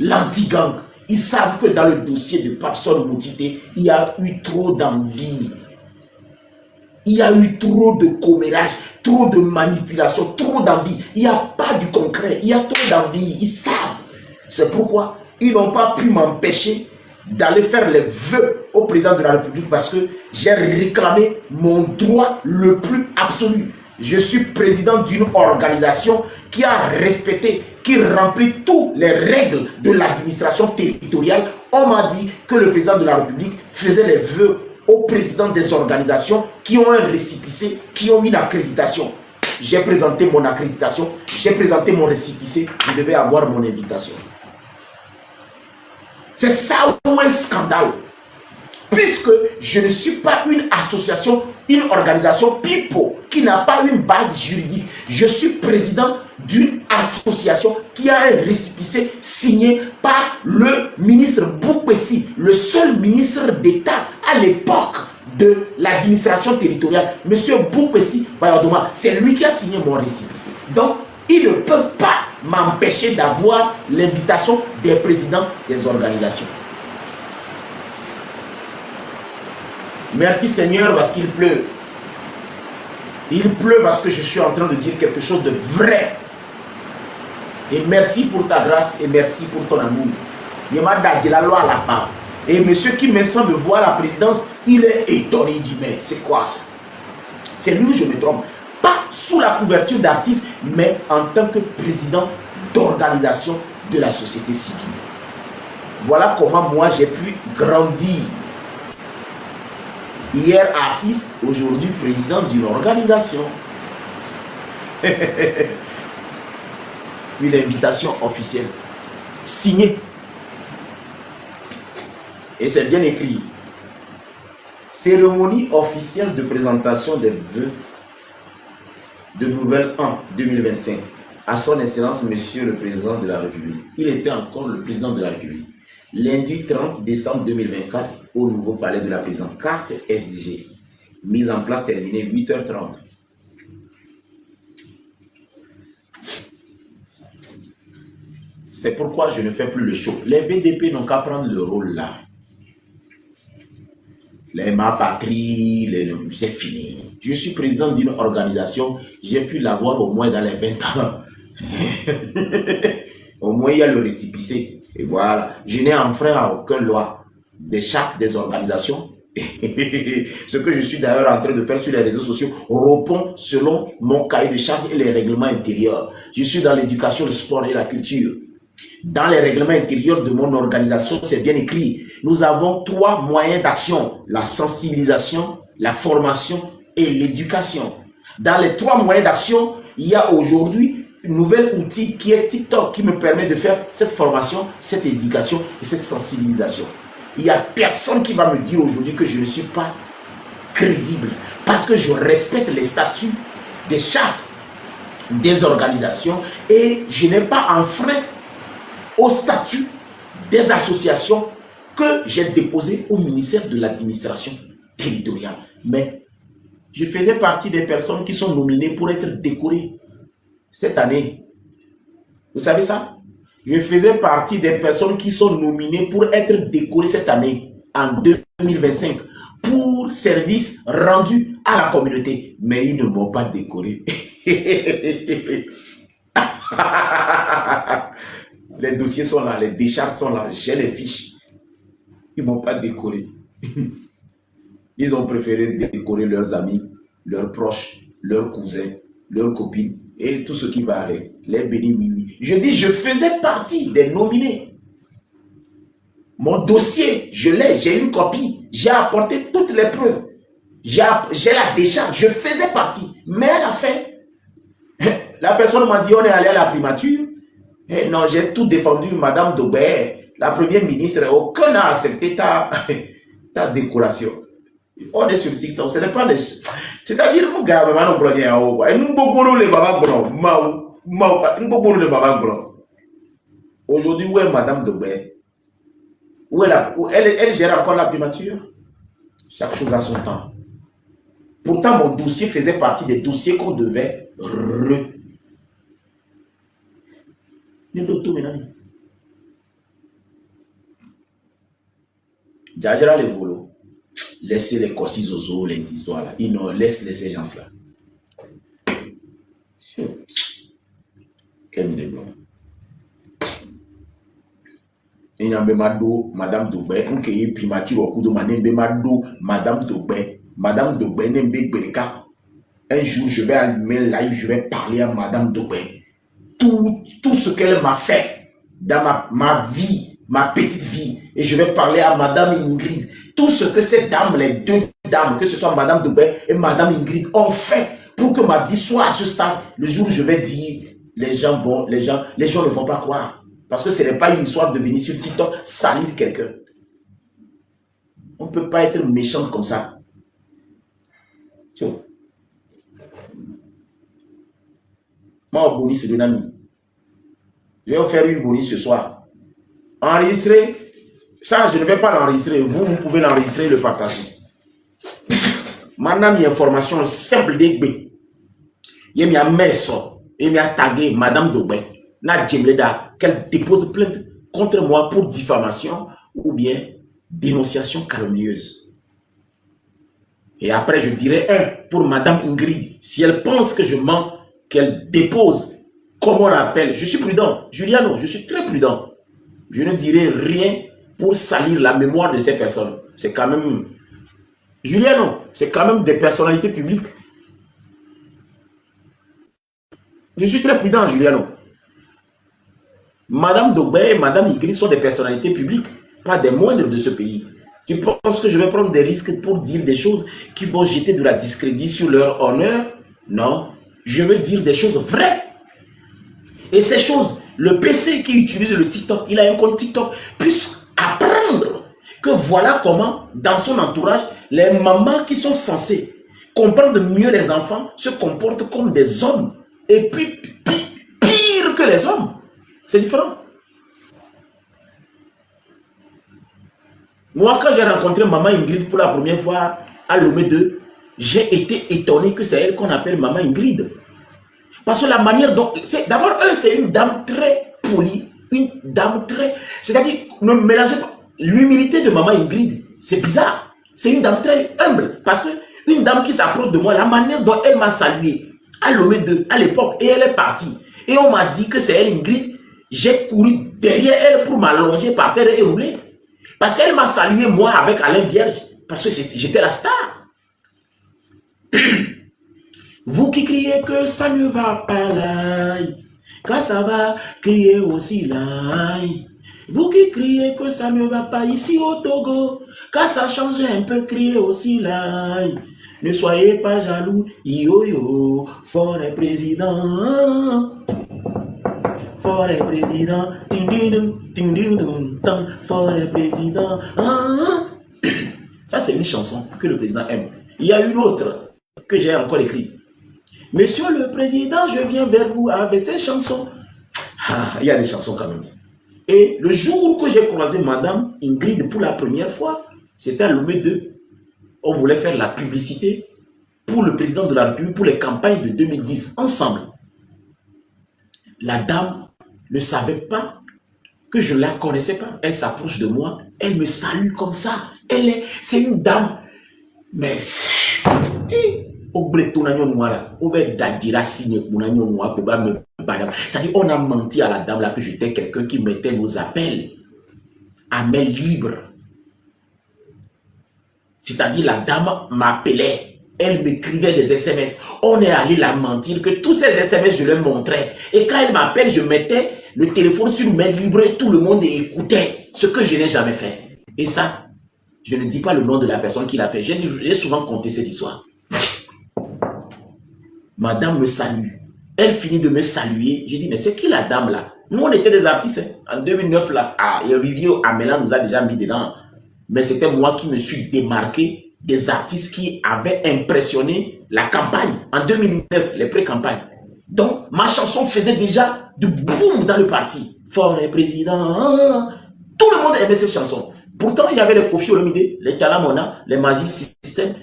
l'anti-gang, ils savent que dans le dossier de Papson Moutité, il y a eu trop d'envie. Il y a eu trop de commérage, trop de manipulation, trop d'envie. Il n'y a pas du concret, il y a trop d'envie. Ils savent. C'est pourquoi ils n'ont pas pu m'empêcher d'aller faire les vœux au président de la République parce que j'ai réclamé mon droit le plus absolu. Je suis président d'une organisation qui a respecté, qui remplit toutes les règles de l'administration territoriale. On m'a dit que le président de la République faisait les vœux au président des organisations qui ont un récépissé, qui ont une accréditation. J'ai présenté mon accréditation, j'ai présenté mon récépissé, je devais avoir mon invitation. C'est ça ou un scandale. Puisque je ne suis pas une association, une organisation people qui n'a pas une base juridique. Je suis président d'une association qui a un récépissé signé par le ministre Boupessi, le seul ministre d'État à l'époque de l'administration territoriale. Monsieur Boupessi Bayodoma, c'est lui qui a signé mon récépissé. Donc, ils ne peuvent pas m'empêcher d'avoir l'invitation des présidents des organisations. Merci Seigneur parce qu'il pleut. Il pleut parce que je suis en train de dire quelque chose de vrai. Et merci pour ta grâce et merci pour ton amour. Il m'a dit la loi à la part. Et monsieur qui me semble voir la présidence, il est étonné. Il dit mais c'est quoi ça? C'est lui où je me trompe. Pas sous la couverture d'artiste, mais en tant que président d'organisation de la société civile. Voilà comment moi j'ai pu grandir. Hier artiste, aujourd'hui président d'une organisation. Une invitation officielle, signée. Et c'est bien écrit. Cérémonie officielle de présentation des vœux de Nouvel An 2025. à son excellence, monsieur le président de la République. Il était encore le président de la République. Lundi 30 décembre 2024, au nouveau palais de la présidence. Carte SG. Mise en place terminée 8h30. C'est pourquoi je ne fais plus le show. Les VDP n'ont qu'à prendre le rôle là. Ma patrie, c'est fini. Je suis président d'une organisation, j'ai pu l'avoir au moins dans les 20 ans. Au moins, il y a le récépissé. Et voilà. Je n'ai enfreint à aucune loi, des chartes, des organisations. Ce que je suis d'ailleurs en train de faire sur les réseaux sociaux répond selon mon cahier de charge et les règlements intérieurs. Je suis dans l'éducation, le sport et la culture. Dans les règlements intérieurs de mon organisation, c'est bien écrit. Nous avons 3 moyens d'action. La sensibilisation, la formation et l'éducation. Dans les 3 moyens d'action, il y a aujourd'hui un nouvel outil qui est TikTok qui me permet de faire cette formation, cette éducation et cette sensibilisation. Il n'y a personne qui va me dire aujourd'hui que je ne suis pas crédible parce que je respecte les statuts des chartes des organisations et je n'ai pas enfreint au statut des associations que j'ai déposé au ministère de l'administration territoriale. Mais je faisais partie des personnes qui sont nominées pour être décorées cette année. Vous savez ça? Je faisais partie des personnes qui sont nominées pour être décorées cette année, en 2025, pour service rendu à la communauté. Mais ils ne m'ont pas décoré. Les dossiers sont là, les décharges sont là, j'ai les fiches. Ils ne m'ont pas décoré. Ils ont préféré décorer leurs amis, leurs proches, leurs cousins, leurs copines et tout ce qui va avec. Les bénis, oui, oui. Je dis, je faisais partie des nominés. Mon dossier, je l'ai, j'ai une copie. J'ai apporté toutes les preuves. J'ai la décharge, je faisais partie. Mais à la fin, la personne m'a dit, on est allé à la primature. Et non, j'ai tout défendu, Madame Daubert, la première ministre. Aucun n'a accepté ta décoration. On est sur TikTok, ce n'est pas des... C'est-à-dire, nous gardons nos blondiers en haut. Et nous bourrons les babas blancs. Nous bourrons les babas blancs. Aujourd'hui, où est Madame Daubert? Où est elle gère encore la primature? Chaque chose a son temps. Pourtant, mon dossier faisait partie des dossiers qu'on devait Djadjara les volos. Laissez les cossizozo, les histoires là. Ils laissent ces gens-là. Quel déblon. Il y a Madame Daubert, on qui est primature au coup de Madame Daubert. Madame Daubert n'est pas. Un jour, je vais allumer un live, je vais parler à Madame Daubert. Tout ce qu'elle m'a fait dans ma vie, ma petite vie. Et je vais parler à Madame Ingrid. Tout ce que ces dames, les 2 dames, que ce soit Madame Daubert et Madame Ingrid, ont fait pour que ma vie soit à ce stade. Le jour où je vais dire, les gens ne vont pas croire. Parce que ce n'est pas une histoire de venir sur TikTok salir quelqu'un. On ne peut pas être méchant comme ça. Tiens. Moi, Boni, c'est un ami. Je vais vous faire une bonus ce soir. Enregistrer. Ça, je ne vais pas l'enregistrer. Vous pouvez l'enregistrer et le partager. Maintenant, il y a une information simple d'Egbe. Il y a un messo. Il y a tagué Madame Daubert. Qu'elle dépose plainte contre moi pour diffamation ou bien dénonciation calomnieuse. Et après, je dirai pour Madame Ingrid. Si elle pense que je mens, qu'elle dépose, comme on l'appelle. Je suis prudent. Juliano, je suis très prudent. Je ne dirai rien pour salir la mémoire de ces personnes. C'est quand même... Juliano, c'est quand même des personnalités publiques. Je suis très prudent, Juliano. Madame Daubert et Madame Ingrid sont des personnalités publiques, pas des moindres de ce pays. Tu penses que je vais prendre des risques pour dire des choses qui vont jeter de la discrédit sur leur honneur? Non, je veux dire des choses vraies. Et ces choses, le PC qui utilise le TikTok, il a un compte TikTok, puisse apprendre que voilà comment, dans son entourage, les mamans qui sont censées comprendre mieux les enfants se comportent comme des hommes. Et puis, pire que les hommes. C'est différent. Moi, quand j'ai rencontré maman Ingrid pour la première fois à Lomé 2, j'ai été étonné que c'est elle qu'on appelle maman Ingrid. Parce que la manière dont... D'abord, elle, c'est une dame très polie, une dame très... C'est-à-dire, ne mélangez pas l'humilité de maman Ingrid. C'est bizarre. C'est une dame très humble. Parce que une dame qui s'approche de moi, la manière dont elle m'a salué à Lomé 2, à l'époque, et elle est partie. Et on m'a dit que c'est elle, Ingrid. J'ai couru derrière elle pour m'allonger par terre et rouler. Parce qu'elle m'a salué, moi, avec Alain Vierge. Parce que j'étais la star. Vous qui criez que ça ne va pas là, quand ça va, criez aussi là. Vous qui criez que ça ne va pas ici au Togo, quand ça change un peu, criez aussi là. Ne soyez pas jaloux, yo yo, fort est président. Fort est président, fort est président. Ça, c'est une chanson que le président aime. Il y a une autre que j'ai encore écrite. Monsieur le Président, je viens vers vous avec ces chansons. Ah, il y a des chansons quand même. Et le jour que j'ai croisé Madame Ingrid pour la première fois, c'était à Lomé 2. On voulait faire la publicité pour le président de la République pour les campagnes de 2010 ensemble. La dame ne savait pas que je ne la connaissais pas. Elle s'approche de moi, elle me salue comme ça. C'est une dame, mais c'est-à-dire, on a menti à la dame là que j'étais quelqu'un qui mettait nos appels à main libre. C'est-à-dire, la dame m'appelait, elle m'écrivait des SMS. On est allé la mentir que tous ces SMS, je les montrais. Et quand elle m'appelle, je mettais le téléphone sur main libre et tout le monde écoutait, ce que je n'ai jamais fait. Et ça, je ne dis pas le nom de la personne qui l'a fait. J'ai souvent conté cette histoire. Madame me salue. Elle finit de me saluer. J'ai dit, mais c'est qui la dame là? Nous, on était des artistes. Hein. En 2009, là, et Rivio Amela nous a déjà mis dedans. Mais c'était moi qui me suis démarqué des artistes qui avaient impressionné la campagne. En 2009, les pré-campagnes. Donc, ma chanson faisait déjà du boom dans le parti. Fort et président. Tout le monde aimait ces chansons. Pourtant, il y avait les Kofi Olomide, les Chalamona, les Magic System.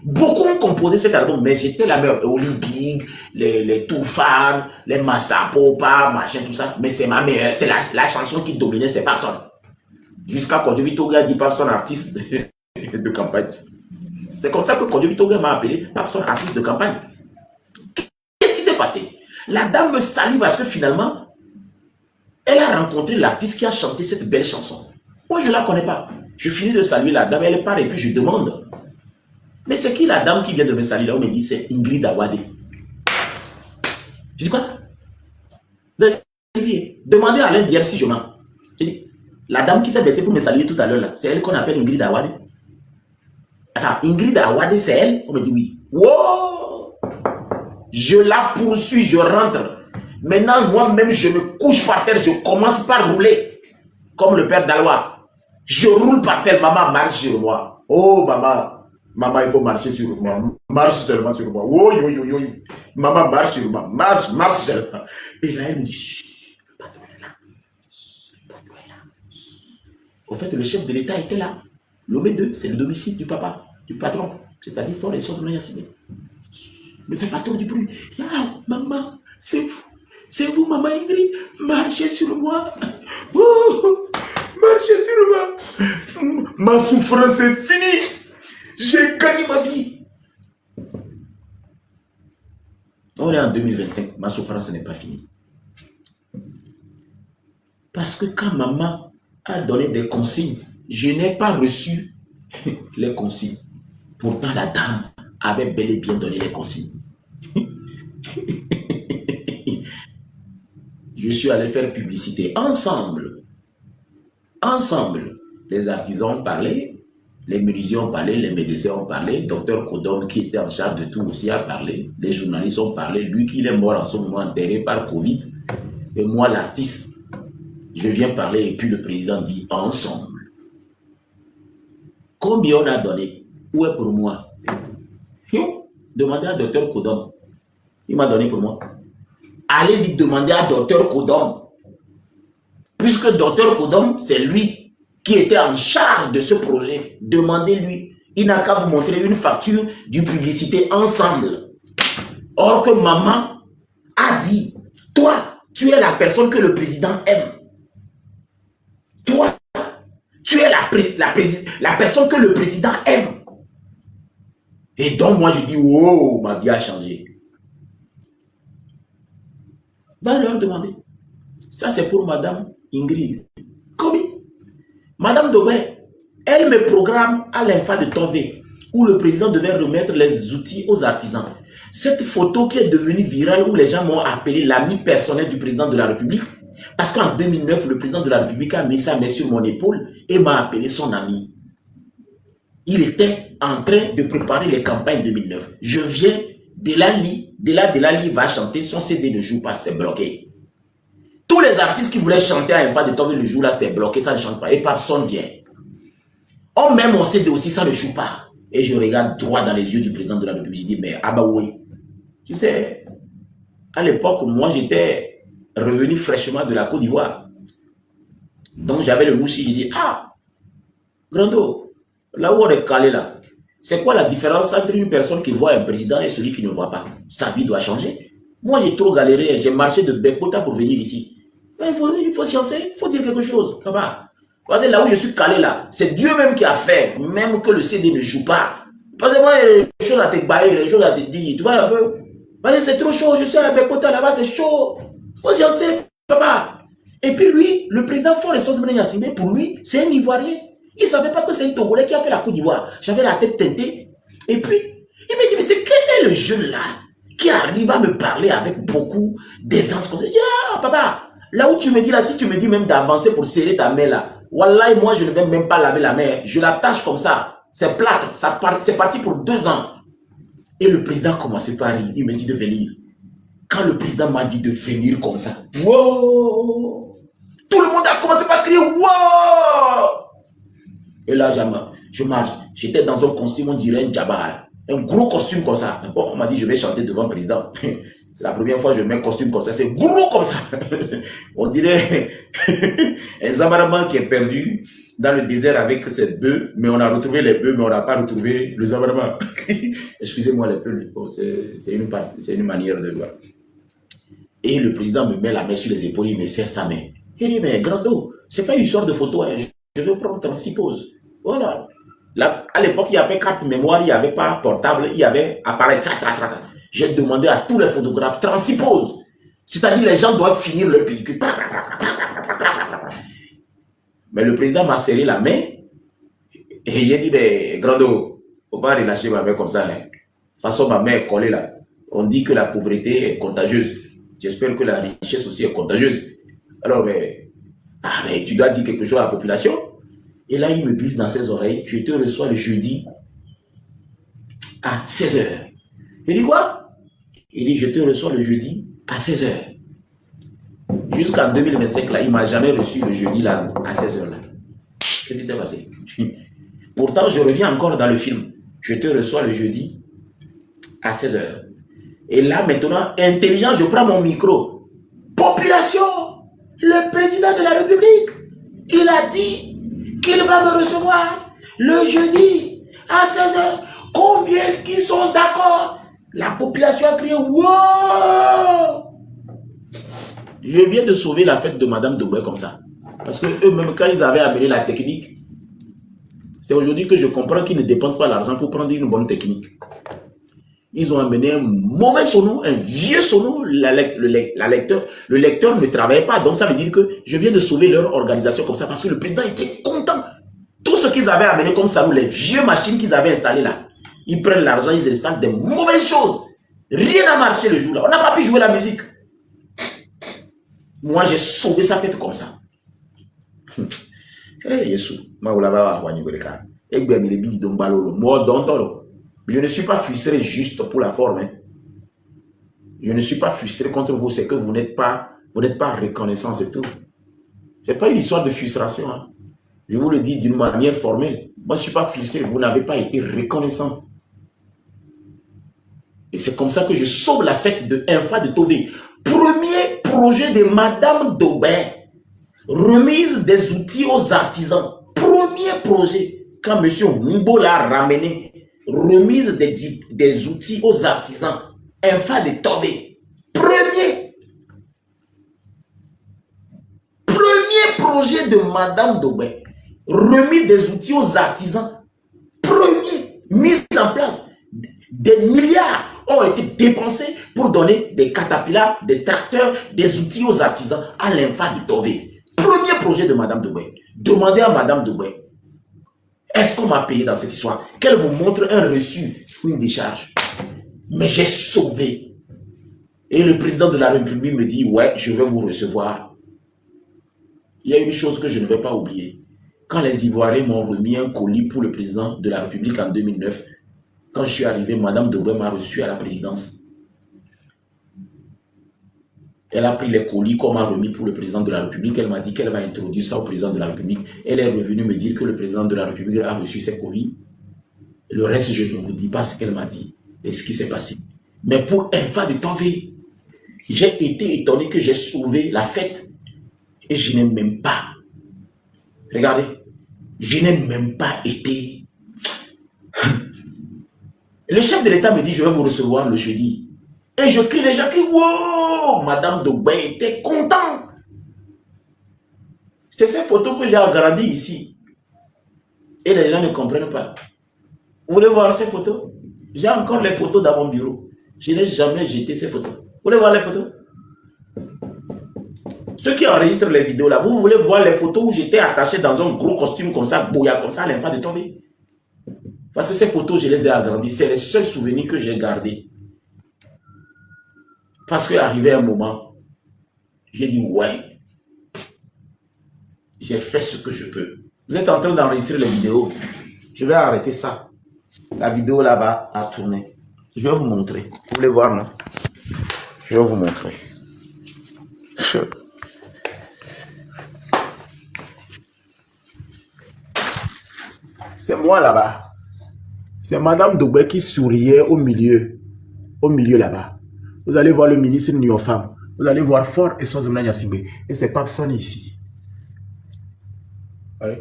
Beaucoup ont composé cet album, mais j'étais la meilleure. Oli Big, les Toufan, les Master Popa, machin, tout ça. Mais c'est ma meilleure. C'est la chanson qui dominait ces personnes. Jusqu'à Kodjo Vitoga dit par son artiste de campagne. C'est comme ça que Kodjo Vitoga m'a appelé par son artiste de campagne. Qu'est-ce qui s'est passé? La dame me salue parce que finalement, elle a rencontré l'artiste qui a chanté cette belle chanson. Moi, je ne la connais pas. Je finis de saluer la dame, elle part et puis je demande. Mais c'est qui la dame qui vient de me saluer là? On me dit c'est Ingrid Awade. Je dis quoi? Demandez à Alain Vierge si je mens. Je dis, la dame qui s'est baissée pour me saluer tout à l'heure là, c'est elle qu'on appelle Ingrid Awade. Attends, Ingrid Awade, c'est elle? On me dit oui. Wow! Je la poursuis, je rentre. Maintenant, moi-même, je me couche par terre, je commence par rouler. Comme le père d'Alois. Je roule par terre, maman marche sur moi. Oh, maman, il faut marcher sur moi. Marche seulement sur moi. Oh, yo, yo, yo. Maman marche sur moi. Marche seulement. Et là, elle me dit, chut, le patron est là. Le patron est là. Au fait, le chef de l'État était là. Lomé 2, c'est le domicile du papa, du patron. C'est-à-dire, fort les choses Yassine. Ne fais pas trop du bruit. Ah, maman, c'est vous. C'est vous, maman Ingrid. Marchez sur moi. Oh, marchez sur moi. Ma souffrance est finie. J'ai gagné ma vie. On est en 2025. Ma souffrance n'est pas finie. Parce que quand maman a donné des consignes, je n'ai pas reçu les consignes. Pourtant, la dame avait bel et bien donné les consignes. Je suis allé faire publicité ensemble. Ensemble. Les artisans ont parlé, les musiciens ont parlé, les médecins ont parlé, docteur Kodom qui était en charge de tout aussi a parlé, les journalistes ont parlé, lui qui est mort en ce moment enterré par Covid, et moi l'artiste, je viens parler et puis le président dit ensemble. Combien on a donné? Où est pour moi? Demandez à docteur Kodom. Il m'a donné pour moi. allez-y demander à Dr Kodom. Puisque Dr Kodom, c'est lui qui était en charge de ce projet. Demandez-lui. Il n'a qu'à vous montrer une facture d'une publicité ensemble. Or que maman a dit, toi, tu es la personne que le président aime. Toi, tu es la personne que le président aime. Et donc moi je dis, oh, ma vie a changé. Va leur demander. Ça c'est pour Madame Ingrid. Comment? Madame Dobin, elle me programme à l'infa de Tové, où le président devait remettre les outils aux artisans. Cette photo qui est devenue virale, où les gens m'ont appelé l'ami personnel du président de la République, parce qu'en 2009, le président de la République a mis sa main sur mon épaule et m'a appelé son ami. Il était en train de préparer les campagnes 2009. Je viens, Delali va chanter, son CD ne joue pas, c'est bloqué. Tous les artistes qui voulaient chanter à Infa de Tové le jour là, c'est bloqué, ça ne chante pas. Et personne vient. On met mon CD aussi, ça ne joue pas. Et je regarde droit dans les yeux du président de la République, je dis, mais ah bah oui. Tu sais, à l'époque, moi j'étais revenu fraîchement de la Côte d'Ivoire. Donc j'avais le mouchi, je dis, ah, Grando, là où on est calé là, c'est quoi la différence entre une personne qui voit un président et celui qui ne voit pas? Sa vie doit changer. Moi j'ai trop galéré, j'ai marché de Bekota pour venir ici. Il faut sciencer, il faut dire quelque chose. Parce que là où je suis calé là, c'est Dieu même qui a fait, même que le CD ne joue pas. Parce que moi, il y a des choses à te bailler, des choses à te dire, tu vois un peu. Parce que c'est trop chaud, je suis à Bekota là-bas, c'est chaud. Il faut sciencer, papa. Et puis lui, le président Fort et Sosmene Yassimé, pour lui, c'est un Ivoirien. Il ne savait pas que c'est un Togolais qui a fait la Côte d'Ivoire. J'avais la tête teintée. Et puis, il m'a dit, mais c'est quel est le jeune là qui arrive à me parler avec beaucoup d'aisance comme ça? Yeah, papa. Là où tu me dis là, si tu me dis même d'avancer pour serrer ta main là, Wallah, moi je ne vais même pas laver la main. Je la tâche comme ça. C'est plâtre. C'est parti pour 2 ans. Et le président commençait par rire. Il me dit de venir. Quand le président m'a dit de venir comme ça, wow! Tout le monde a commencé par crier wow! Et là, je marche. J'étais dans un costume, on dirait un djabba. Un gros costume comme ça. Bon, on m'a dit je vais chanter devant le président. C'est la première fois que je mets un costume comme ça. C'est gros comme ça. On dirait un Zamaraman qui est perdu dans le désert avec ses bœufs, mais on a retrouvé les bœufs, mais on n'a pas retrouvé le Zamaraman. Excusez-moi les bœufs, bon, c'est une manière de voir. Et le président me met la main sur les épaules, il me serre sa main. Il dit, mais Grando, c'est pas une histoire de photo, hein. Je vais prendre 36 poses. Voilà. Là, à l'époque, il n'y avait carte mémoire, il n'y avait pas portable, il y avait appareil. J'ai demandé à tous les photographes 36 poses. C'est-à-dire les gens doivent finir le pellicule. Mais le président m'a serré la main et j'ai dit, mais Grando, faut pas relâcher ma main comme ça. Hein. De toute façon, ma main est collée là. On dit que la pauvreté est contagieuse. J'espère que la richesse aussi est contagieuse. Alors, mais tu dois dire quelque chose à la population. Et là, il me glisse dans ses oreilles, je te reçois le jeudi à 16 h. Il dit quoi? Il dit, je te reçois le jeudi à 16 h. Jusqu'en 2025, là, il ne m'a jamais reçu le jeudi là, à 16 h. Qu'est-ce qui s'est passé? Pourtant, je reviens encore dans le film. Je te reçois le jeudi à 16 h. Et là, maintenant, intelligent, je prends mon micro. Population, le président de la République, il a dit qu'il va me recevoir le jeudi à 16 h. Combien qui sont d'accord? La population a crié wow! Je viens de sauver la fête de Madame Dobin comme ça. Parce que eux-mêmes, quand ils avaient amené la technique, c'est aujourd'hui que je comprends qu'ils ne dépensent pas l'argent pour prendre une bonne technique. Ils ont amené un mauvais sono, un vieux sono, le lecteur ne travaillait pas. Donc ça veut dire que je viens de sauver leur organisation comme ça parce que le président était content. Tout ce qu'ils avaient amené comme ça, les vieux machines qu'ils avaient installées là, ils prennent l'argent, ils installent des mauvaises choses. Rien n'a marché le jour là. On n'a pas pu jouer la musique. Moi, j'ai sauvé sa fête comme ça. Je ne suis pas frustré juste pour la forme. Hein. Je ne suis pas frustré contre vous, c'est que vous n'êtes pas reconnaissant, c'est tout. Ce n'est pas une histoire de frustration. Hein. Je vous le dis d'une manière formelle. Moi, je ne suis pas frustré, vous n'avez pas été reconnaissant. Et c'est comme ça que je sauve la fête de Infa de Tové. Pour Premier projet de Madame Daubin, remise des outils aux artisans. Premier projet, quand M. Mbo l'a ramené, remise des outils aux artisans. Infa de Tové. Premier projet de Madame Daubin, remise des outils aux artisans. Premier, mise en place. Des milliards ont été dépensés pour donner des catapillars, des tracteurs, des outils aux artisans à l'infa de Tové. Premier projet de Madame Daubin. Demandez à Madame Daubin, est-ce qu'on m'a payé dans cette histoire? Qu'elle vous montre un reçu ou une décharge. Mais j'ai sauvé. Et le président de la République me dit, ouais, je vais vous recevoir. Il y a une chose que je ne vais pas oublier. Quand les Ivoiriens m'ont remis un colis pour le président de la République en 2009, quand je suis arrivé, Madame Daubin m'a reçu à la présidence. Elle a pris les colis qu'on m'a remis pour le président de la République. Elle m'a dit qu'elle va introduire ça au président de la République. Elle est revenue me dire que le président de la République a reçu ses colis. Le reste, je ne vous dis pas ce qu'elle m'a dit et ce qui s'est passé. Mais pour Infa de Tové, j'ai été étonné que j'ai sauvé la fête et je n'ai même pas. Regardez, je n'ai même pas été. Le chef de l'État me dit, je vais vous recevoir le jeudi. Et je crie, les gens crient, wow, Madame Daubin était contente. C'est ces photos que j'ai agrandies ici. Et les gens ne comprennent pas. Vous voulez voir ces photos? J'ai encore les photos dans mon bureau. Je n'ai jamais jeté ces photos. Vous voulez voir les photos? Ceux qui enregistrent les vidéos là, vous voulez voir les photos où j'étais attaché dans un gros costume comme ça, boya comme ça, à l'infant de Tové? Parce que ces photos, je les ai agrandies. C'est les seuls souvenirs que j'ai gardés. Parce qu'arrivé un moment, j'ai dit, ouais, j'ai fait ce que je peux. Vous êtes en train d'enregistrer les vidéos. Je vais arrêter ça. La vidéo là-bas a tourné. Je vais vous montrer. Vous voulez voir, non? Je vais vous montrer. C'est moi là-bas. C'est Madame Daubin qui souriait au milieu là-bas. Vous allez voir le ministre Nyofam. Vous allez voir Fort et Sozemna Yassibé. Et c'est Papson ici. Oui.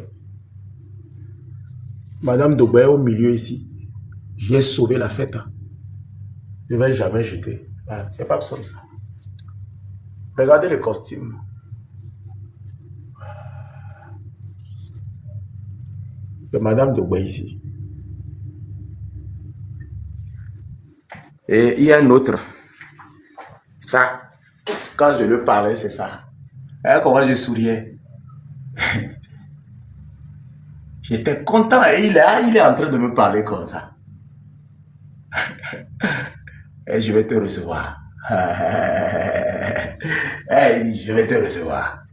Madame Daubin au milieu ici. J'ai sauvé la fête. Je ne vais jamais jeter. Voilà. C'est Papson ça. Regardez le costume. De Madame Daubin ici. Et il y a un autre. Ça, quand je le parlais, c'est ça. Hein, comment je souriais. J'étais content et il est en train de me parler comme ça. Et je vais te recevoir. Hey, je vais te recevoir.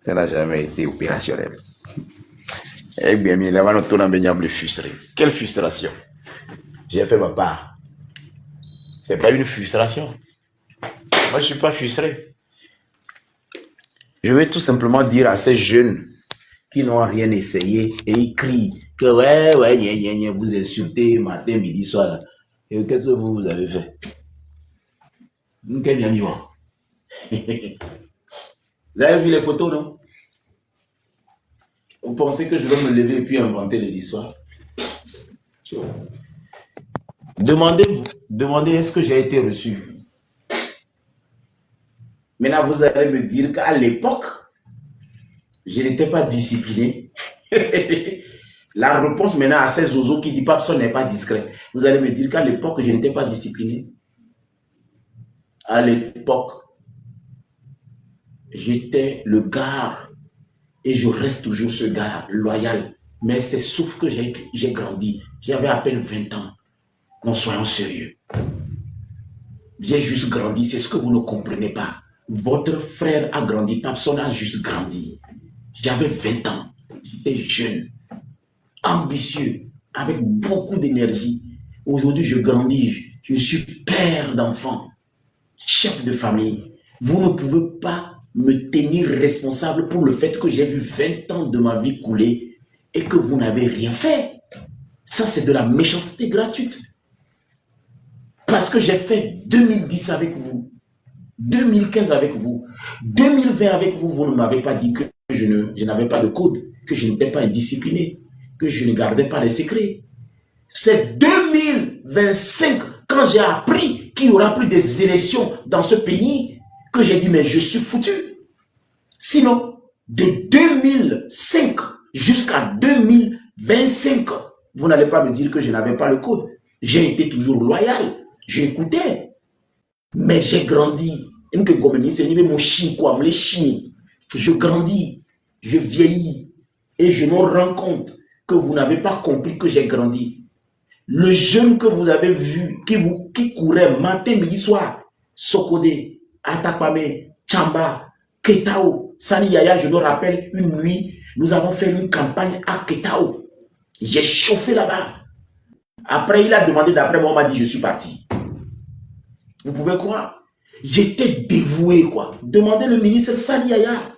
Ça n'a jamais été opérationnel. Eh bien, mais là, on tourne en frustré. Quelle frustration. J'ai fait ma part. C'est pas une frustration. Moi, je suis pas frustré. Je vais tout simplement dire à ces jeunes qui n'ont rien essayé et ils crient que ouais, vous insultez matin, midi, soir. Et qu'est-ce que vous avez fait? Vous avez vu les photos, non? Vous pensez que je vais me lever et puis inventer les histoires? Demandez est-ce que j'ai été reçu. Maintenant, vous allez me dire qu'à l'époque, je n'étais pas discipliné. La réponse maintenant à ces zozos qui disent Papson n'est pas discret. Vous allez me dire qu'à l'époque, je n'étais pas discipliné. À l'époque, j'étais le gars et je reste toujours ce gars loyal. Mais c'est sauf que j'ai grandi. J'avais à peine 20 ans. Non, soyons sérieux. J'ai juste grandi, c'est ce que vous ne comprenez pas. Votre frère a grandi, Papson a juste grandi. J'avais 20 ans, j'étais jeune, ambitieux, avec beaucoup d'énergie. Aujourd'hui, je grandis, je suis père d'enfants, chef de famille. Vous ne pouvez pas me tenir responsable pour le fait que j'ai vu 20 ans de ma vie couler et que vous n'avez rien fait. Ça, c'est de la méchanceté gratuite. Parce que j'ai fait 2010 avec vous. 2015 avec vous. 2020 avec vous, vous ne m'avez pas dit que je n'avais pas de code, que je n'étais pas indiscipliné, que je ne gardais pas les secrets. C'est 2025, quand j'ai appris qu'il n'y aura plus des élections dans ce pays, que j'ai dit, mais je suis foutu. Sinon, de 2005 jusqu'à 2025, vous n'allez pas me dire que je n'avais pas le code. J'ai été toujours loyal, j'écoutais, mais j'ai grandi. Je grandis, je vieillis, et je me rends compte que vous n'avez pas compris que j'ai grandi. Le jeune que vous avez vu, qui courait matin, midi, soir, Sokode, Atakpame, Chamba, Ketao, Sani Yaya, je me rappelle une nuit, nous avons fait une campagne à Ketao. J'ai chauffé là-bas. Après, il a demandé d'après moi, on m'a dit, je suis parti. Vous pouvez croire? J'étais dévoué, quoi. Demandez le ministre Sani Yaya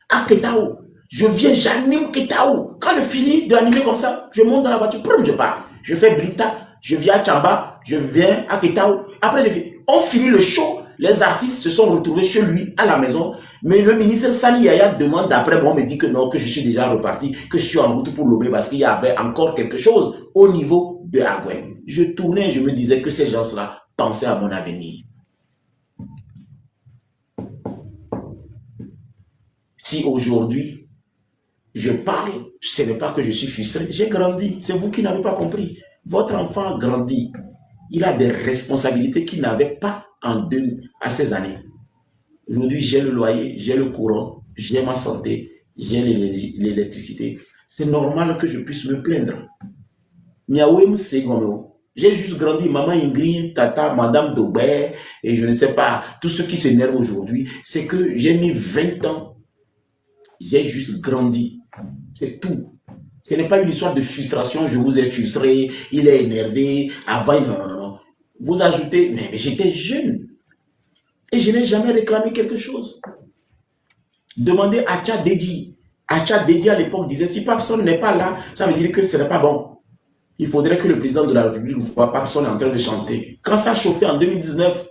à Ketao. Je viens, j'anime Ketao. Quand je finis d'animer comme ça, je monte dans la voiture, je pars. Je fais Brita, je viens à Chamba, je viens à Ketao. Après, on finit le show. Les artistes se sont retrouvés chez lui, à la maison. Mais le ministre Sani Yaya demande d'après moi, on me dit que non, que je suis déjà reparti, que je suis en route pour Lomé parce qu'il y avait encore quelque chose au niveau de Agoué. Je tournais, je me disais que ces gens-là pensaient à mon avenir. Si aujourd'hui, je parle, ce n'est pas que je suis frustré, j'ai grandi. C'est vous qui n'avez pas compris. Votre enfant grandit. Il a des responsabilités qu'il n'avait pas à ces années. Aujourd'hui, j'ai le loyer, j'ai le courant, j'ai ma santé, j'ai l'électricité. C'est normal que je puisse me plaindre. J'ai juste grandi, maman Ingrid, tata, madame Daubert, et je ne sais pas, tous ceux qui s'énervent aujourd'hui, c'est que j'ai mis 20 ans. J'ai juste grandi. C'est tout. Ce n'est pas une histoire de frustration, je vous ai frustré, il est énervé, avant, non. Vous ajoutez, mais j'étais jeune. Et je n'ai jamais réclamé quelque chose. Demandez à Tcha Dedi. Tcha Dedi à l'époque disait, si Papson n'est pas là, ça veut dire que ce n'est pas bon. Il faudrait que le président de la République voit Papson en train de chanter. Quand ça a chauffé en 2019,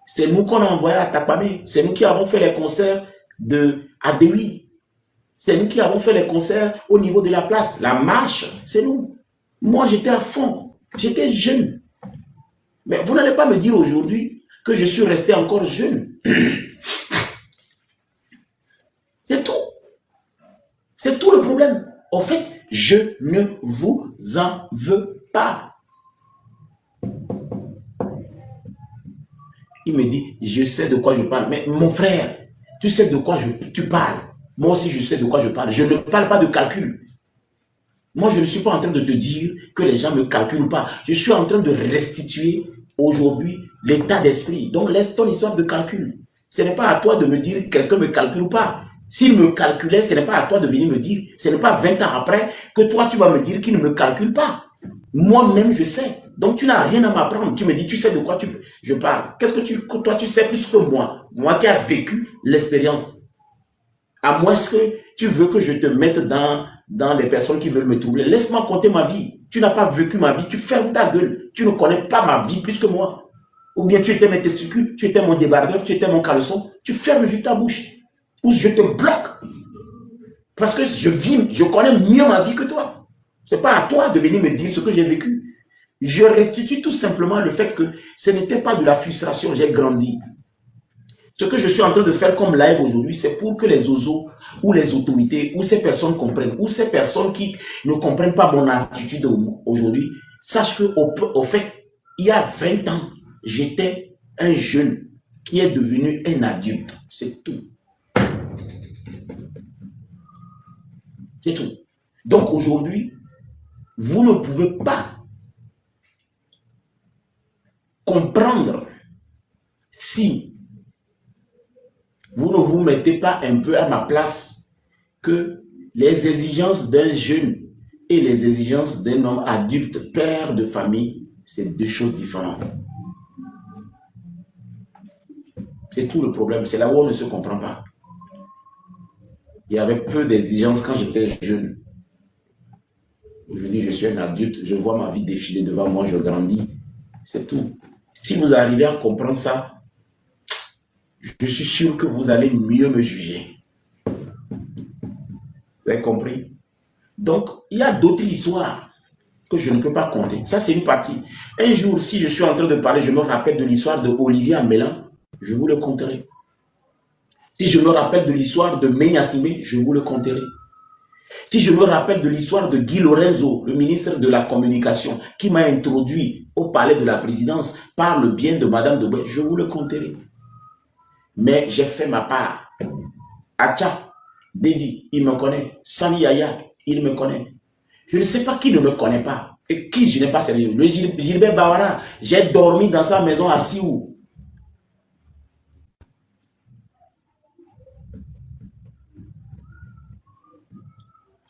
c'est nous qu'on a envoyé à Tapamé. C'est nous qui avons fait les concerts à Dewi. C'est nous qui avons fait les concerts au niveau de la place. La marche, c'est nous. Moi, j'étais à fond. J'étais jeune. Mais vous n'allez pas me dire aujourd'hui que je suis resté encore jeune. C'est tout. C'est tout le problème. En fait, je ne vous en veux pas. Il me dit, je sais de quoi je parle. Mais mon frère, tu sais de quoi tu parles. Moi aussi, je sais de quoi je parle. Je ne parle pas de calcul. Moi, je ne suis pas en train de te dire que les gens ne calculent pas. Je suis en train de restituer aujourd'hui l'état d'esprit. Donc, laisse ton histoire de calcul. Ce n'est pas à toi de me dire que quelqu'un ne me calcule pas. S'il me calculait, ce n'est pas à toi de venir me dire. Ce n'est pas 20 ans après que toi, tu vas me dire qu'il ne me calcule pas. Moi-même, je sais. Donc, tu n'as rien à m'apprendre. Tu me dis, tu sais de quoi je parle. Qu'est-ce que toi, tu sais plus que moi? Moi qui ai vécu l'expérience. À moins que tu veux que je te mette dans les personnes qui veulent me troubler. Laisse-moi compter ma vie. Tu n'as pas vécu ma vie. Tu fermes ta gueule. Tu ne connais pas ma vie plus que moi. Ou bien tu étais mes testicules, tu étais mon débardeur, tu étais mon caleçon. Tu fermes juste ta bouche. Ou je te bloque. Parce que je connais mieux ma vie que toi. Ce n'est pas à toi de venir me dire ce que j'ai vécu. Je restitue tout simplement le fait que ce n'était pas de la frustration. J'ai grandi. Ce que je suis en train de faire comme live aujourd'hui, c'est pour que les ozos ou les autorités ou ces personnes comprennent, ou ces personnes qui ne comprennent pas mon attitude aujourd'hui, sachent qu'au fait, il y a 20 ans, j'étais un jeune qui est devenu un adulte. C'est tout. C'est tout. Donc aujourd'hui, vous ne pouvez pas comprendre si vous ne vous mettez pas un peu à ma place que les exigences d'un jeune et les exigences d'un homme adulte, père de famille, c'est deux choses différentes. C'est tout le problème. C'est là où on ne se comprend pas. Il y avait peu d'exigences quand j'étais jeune. Aujourd'hui, je suis un adulte, je vois ma vie défiler devant moi, je grandis. C'est tout. Si vous arrivez à comprendre ça, je suis sûr que vous allez mieux me juger. Vous avez compris? Donc, il y a d'autres histoires que je ne peux pas compter. Ça, c'est une partie. Un jour, si je suis en train de parler, je me rappelle de l'histoire de Olivier Amélan, je vous le conterai. Si je me rappelle de l'histoire de Menyasime, je vous le conterai. Si je me rappelle de l'histoire de Guy Lorenzo, le ministre de la Communication, qui m'a introduit au palais de la présidence par le bien de Madame Deboué, je vous le conterai. Mais j'ai fait ma part. Acha, Dedi, il me connaît. Sani Yaya, il me connaît. Je ne sais pas qui ne me connaît pas et qui je n'ai pas sérieux. Le Gilbert Bawara, j'ai dormi dans sa maison à Siou.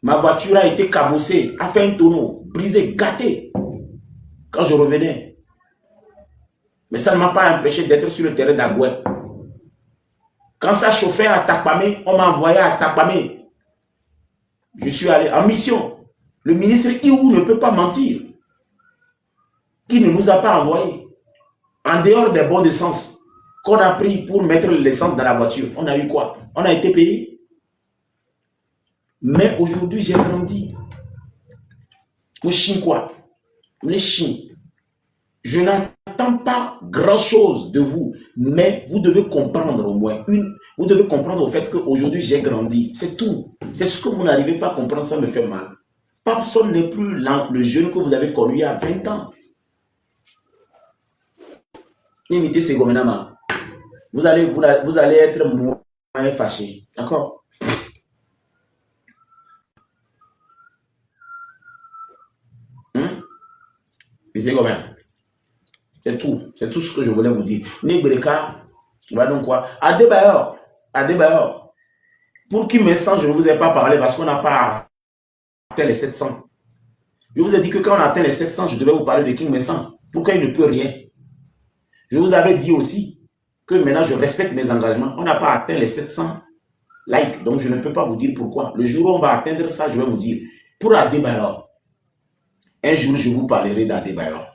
Ma voiture a été cabossée, a fait un tonneau, brisé, gâté quand je revenais. Mais ça ne m'a pas empêché d'être sur le terrain d'Agoué. Quand ça chauffait à Takpamé, on m'a envoyé à Takpamé. Je suis allé en mission. Le ministre Iou ne peut pas mentir. Qui ne nous a pas envoyé. En dehors des bons d'essence qu'on a pris pour mettre l'essence dans la voiture, on a eu quoi? On a été payé. Mais aujourd'hui, j'ai grandi. Je n'attends pas grand-chose de vous, mais vous devez comprendre au moins. Vous devez comprendre au fait qu'aujourd'hui, j'ai grandi. C'est tout. C'est ce que vous n'arrivez pas à comprendre, ça me fait mal. Personne n'est plus le jeune que vous avez connu il y a 20 ans. Imitez ces gouvernements. Vous allez être moins fâché. D'accord? C'est tout. C'est tout ce que je voulais vous dire. Nébreka, va donc quoi? Adebayor. Pour qui me sent, je ne vous ai pas parlé parce qu'on n'a pas atteint les 700. Je vous ai dit que quand on atteint les 700, je devais vous parler de King Messan. Pourquoi il ne peut rien? Je vous avais dit aussi que maintenant je respecte mes engagements. On n'a pas atteint les 700 likes, donc je ne peux pas vous dire pourquoi. Le jour où on va atteindre ça, je vais vous dire. Pour Adebayor, un jour je vous parlerai d'Adebayor.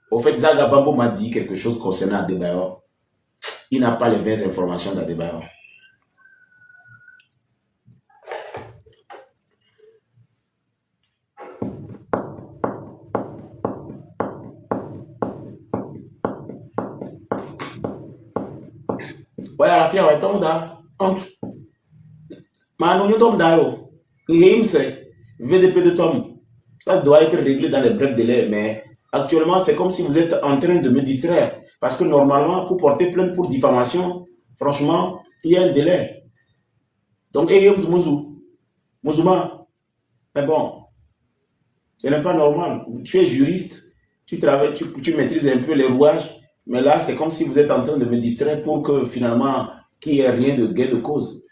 Au fait, Zaga Bambo m'a dit quelque chose concernant Adebayor. Il n'a pas les 20 informations d'Adebayor. Ouais, à la fin, ouais, tom da. Mais tom da yo. VDP de Tom. Ça doit être réglé dans les brefs délais, mais actuellement, c'est comme si vous êtes en train de me distraire. Parce que normalement, pour porter plainte pour diffamation, franchement, il y a un délai. Donc, Mouzuma, mais bon, ce n'est pas normal. Tu es juriste, tu travailles, tu maîtrises un peu les rouages, mais là, c'est comme si vous êtes en train de me distraire pour que finalement, qu'il n'y ait rien de gain de cause.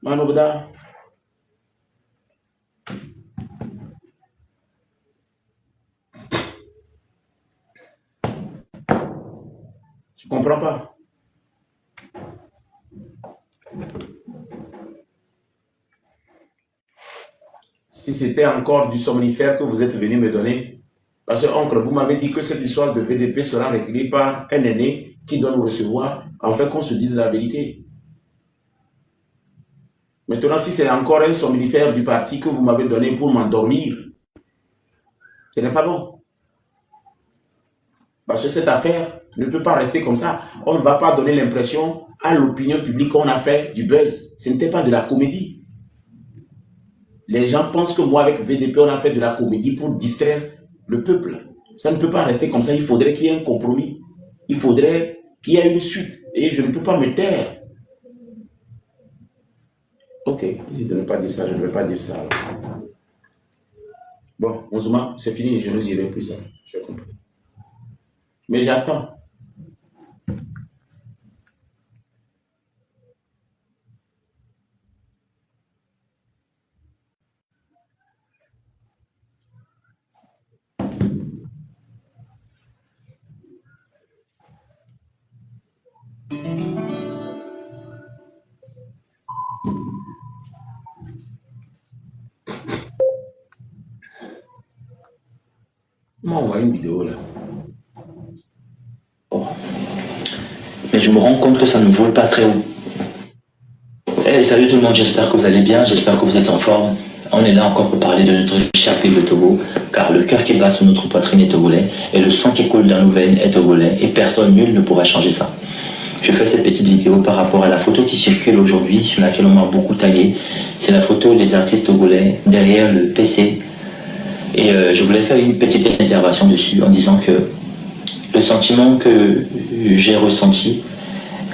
Manobda. Je ne comprends pas. Si c'était encore du somnifère que vous êtes venu me donner, parce que, oncle, vous m'avez dit que cette histoire de VDP sera réglée par un aîné qui doit nous recevoir, en fait qu'on se dise la vérité. Maintenant, si c'est encore un somnifère du parti que vous m'avez donné pour m'endormir, ce n'est pas bon. Parce que cette affaire ne peut pas rester comme ça. On ne va pas donner l'impression à l'opinion publique qu'on a fait du buzz. Ce n'était pas de la comédie. Les gens pensent que moi, avec VDP, on a fait de la comédie pour distraire le peuple. Ça ne peut pas rester comme ça. Il faudrait qu'il y ait un compromis. Il faudrait qu'il y ait une suite. Et je ne peux pas me taire. Ok, si de ne pas dire ça, je ne vais pas dire ça. Alors. Bon, Ouzuma, c'est fini, je ne dirai plus ça. Je comprends. Mais j'attends. Moi, on voit une vidéo là. je me rends compte que ça ne vole pas très haut. Hey, salut tout le monde, j'espère que vous allez bien, j'espère que vous êtes en forme. On est là encore pour parler de notre cher pays de Togo, car le cœur qui bat sur notre poitrine est togolais, et le sang qui coule dans nos veines est togolais, et personne, nul ne pourra changer ça. Je fais cette petite vidéo par rapport à la photo qui circule aujourd'hui, sur laquelle on m'a beaucoup tagué. C'est la photo des artistes togolais derrière le PC. Et je voulais faire une petite intervention dessus en disant que le sentiment que j'ai ressenti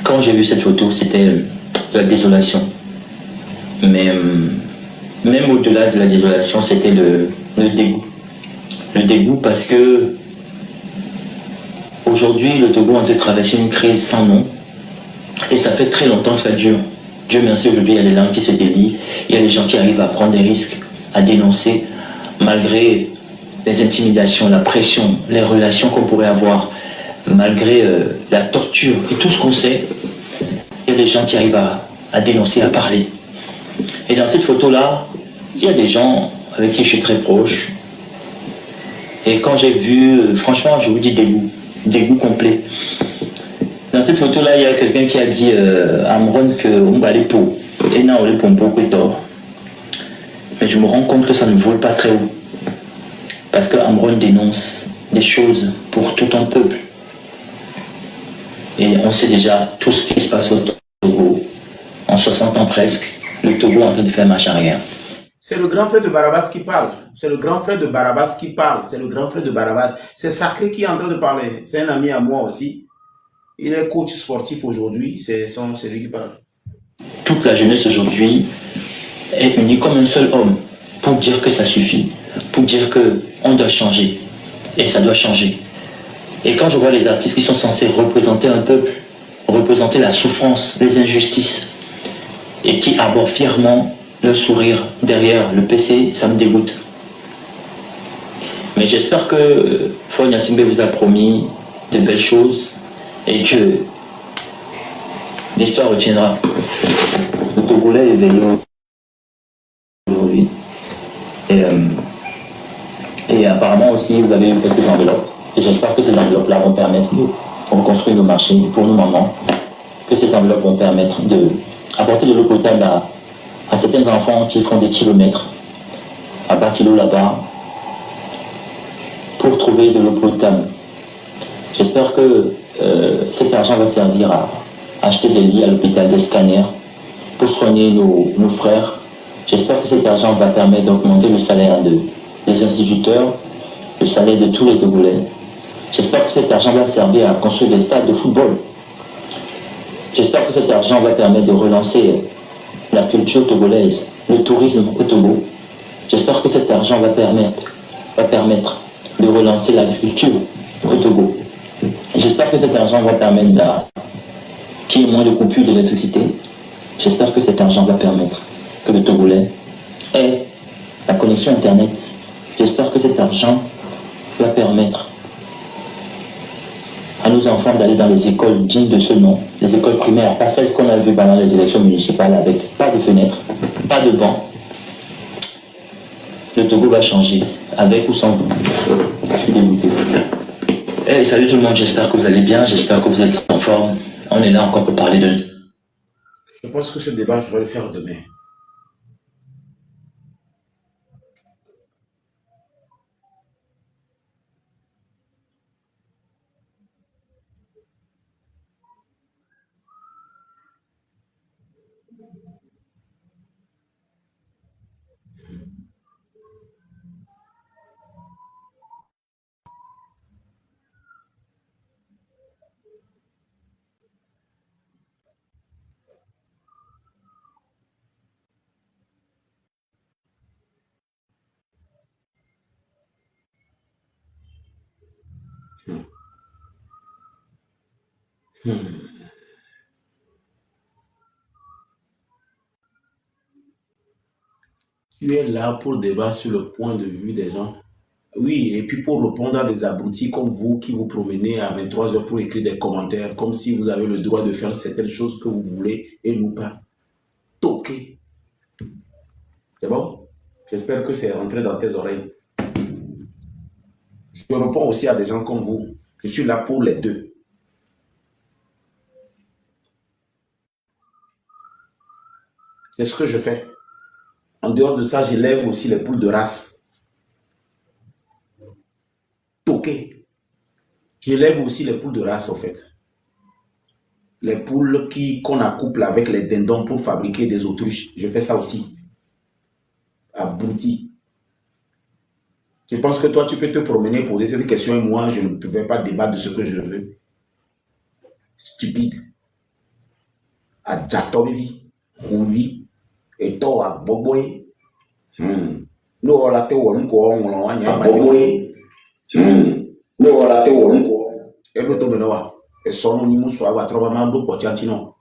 quand j'ai vu cette photo, c'était de la désolation. Mais même au-delà de la désolation, c'était le dégoût. Le dégoût parce que aujourd'hui, le Togo est en train de traverser une crise sans nom. Et ça fait très longtemps que ça dure. Dieu merci, aujourd'hui, il y a des langues qui se délient. Il y a des gens qui arrivent à prendre des risques, à dénoncer, malgré les intimidations, la pression, les relations qu'on pourrait avoir, malgré la torture et tout ce qu'on sait. Il y a des gens qui arrivent à dénoncer, à parler. Et dans cette photo-là, il y a des gens avec qui je suis très proche. Et quand j'ai vu, franchement, je vous dis dégoût complet. Dans cette photo-là, il y a quelqu'un qui a dit à Amron qu'on va aller pour. Et non, on est pour beaucoup tort. Mais je me rends compte que ça ne vole pas très haut. Parce que Amron dénonce des choses pour tout un peuple. Et on sait déjà tout ce qui se passe au Togo. En 60 ans presque, le Togo est en train de faire marche arrière. C'est le grand frère de Barabas qui parle. C'est le grand frère de Barabas qui parle. C'est le grand frère de Barabas. C'est Sacré qui est en train de parler. C'est un ami à moi aussi. Il est coach sportif aujourd'hui. C'est lui qui parle. Toute la jeunesse aujourd'hui est unie comme un seul homme pour dire que ça suffit, pour dire qu'on doit changer. Et ça doit changer. Et quand je vois les artistes qui sont censés représenter un peuple, représenter la souffrance, les injustices, et qui abordent fièrement le sourire derrière le PC, ça me dégoûte. Mais j'espère que Faure Gnassingbé vous a promis de belles choses et que l'histoire retiendra. Le Togolais est éveillé aujourd'hui. Et apparemment aussi, vous avez eu quelques enveloppes. Et j'espère que ces enveloppes-là vont permettre de reconstruire le marché pour nos mamans. Que ces enveloppes vont permettre d'apporter de l'eau potable à certains enfants qui font des kilomètres à bas kilo là-bas pour trouver de l'eau potable. J'espère que cet argent va servir à acheter des lits à l'hôpital, des scanners pour soigner nos frères. J'espère que cet argent va permettre d'augmenter le salaire des instituteurs, le salaire de tous les Togolais. J'espère que cet argent va servir à construire des stades de football. J'espère que cet argent va permettre de relancer la culture togolaise, le tourisme au Togo. J'espère que cet argent va permettre de relancer l'agriculture au Togo. J'espère que cet argent va permettre qu'il y ait moins de coupures d'électricité. J'espère que cet argent va permettre que le Togolais ait la connexion Internet. J'espère que cet argent va permettre à nos enfants d'aller dans les écoles dignes de ce nom, les écoles primaires, pas celles qu'on a vues pendant les élections municipales avec pas de fenêtres, pas de bancs. Le Togo va changer, avec ou sans vous. Je suis dégoûté. Hey, salut tout le monde, j'espère que vous allez bien, j'espère que vous êtes en forme. On est là encore pour parler de... Je pense que ce débat, je vais le faire demain. Tu es là pour débattre sur le point de vue des gens. Oui, et puis pour répondre à des abrutis comme vous qui vous promenez à 23 heures pour écrire des commentaires, comme si vous avez le droit de faire certaines choses que vous voulez et nous pas. Toquer. C'est bon? J'espère que c'est rentré dans tes oreilles. Je réponds aussi à des gens comme vous. Je suis là pour les deux. C'est ce que je fais. En dehors de ça, j'élève aussi les poules de race. Toqué. J'élève aussi les poules de race, en fait. Les poules qu'on accouple avec les dindons pour fabriquer des autruches. Je fais ça aussi. Abruti. Je pense que toi, tu peux te promener, poser cette question et moi, je ne pouvais pas débattre de ce que je veux. Stupide. À Jatobi, on vit. Et toi, à Boboy. Nous, on l'a fait au Nko, on l'a fait à Boboy. Nous, on l'a fait au Nko. Et le Dominoa. Et son nom, nous, soit à Trobamando, Potiantino.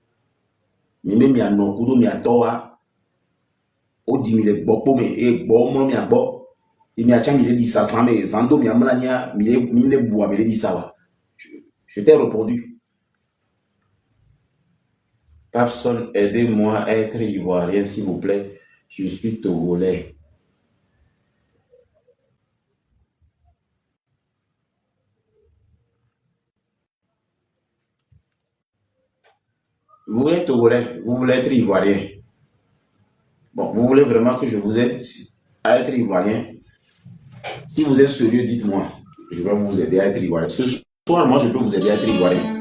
Mime, mi a no kudo, mi a toa. O di mi le bobo, me, e bo, mo, mi a bo. Et mi a tiens, mi le dit ça, sans me, zando, mi a malania, mi le bois, mi le dit ça. Je t'ai répondu. Papson, aidez-moi à être ivoirien, s'il vous plaît. Je suis togolais. Vous voulez être togolais, vous voulez être ivoirien. Bon, vous voulez vraiment que je vous aide à être ivoirien. Si vous êtes sérieux, dites-moi. Je vais vous aider à être ivoirien. Ce soir, moi, je peux vous aider à être ivoirien.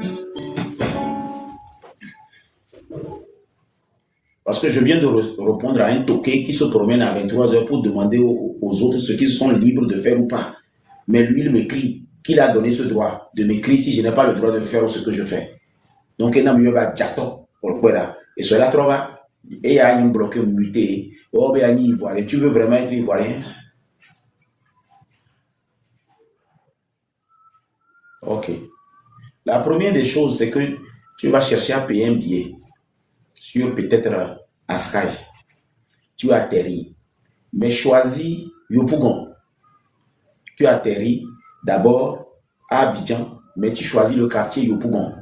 Parce que je viens de répondre à un toqué qui se promène à 23 heures pour demander aux autres ce qu'ils sont libres de faire ou pas. Mais lui, il m'écrit qu'il a donné ce droit de m'écrire si je n'ai pas le droit de faire ce que je fais. Donc, il n'a mieux pas jato pour le là. Et cela trouve, et il y a un bloqué muté. Oh, ben, il ivoirien. Tu veux vraiment être ivoirien? Ok. La première des choses, c'est que tu vas chercher à payer un billet sur peut-être Askai. Tu atterris. Mais choisis Yopougon. Tu atterris d'abord à Abidjan, mais tu choisis le quartier Yopougon.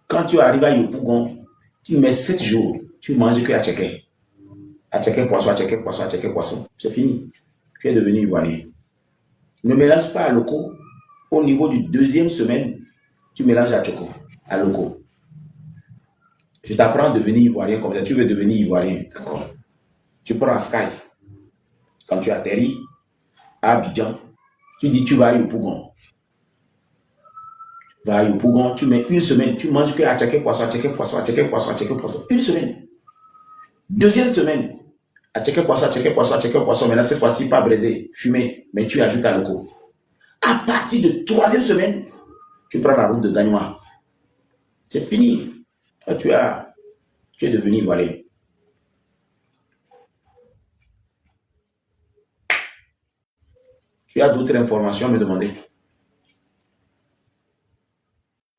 Quand tu arrives à Yopougon, tu mets 7 jours, tu manges que Atcheke. Atcheke poisson, Atcheke poisson, Atcheke poisson. C'est fini. Tu es devenu ivoirien. Ne mélange pas à loco. Au niveau du deuxième semaine, tu mélanges à Choco, à loco. Je t'apprends à devenir ivoirien comme ça. Tu veux devenir ivoirien, d'accord? Tu prends Sky. Quand tu atterris à Abidjan, tu dis tu vas à Yopougon. Tu vas à Yopougon, tu mets une semaine, tu manges que Atcheke poisson, Atcheke poisson, Atcheke poisson, Atcheke poisson. Une semaine. Deuxième semaine, Atcheke poisson, Atcheke poisson, Atcheke poisson. Maintenant, cette fois-ci, pas braisé, fumé, mais tu ajoutes à loco. À partir de troisième semaine, tu prends la route de Gagnois. C'est fini. Tu es devenu ivoirien. Tu as d'autres informations à me demander?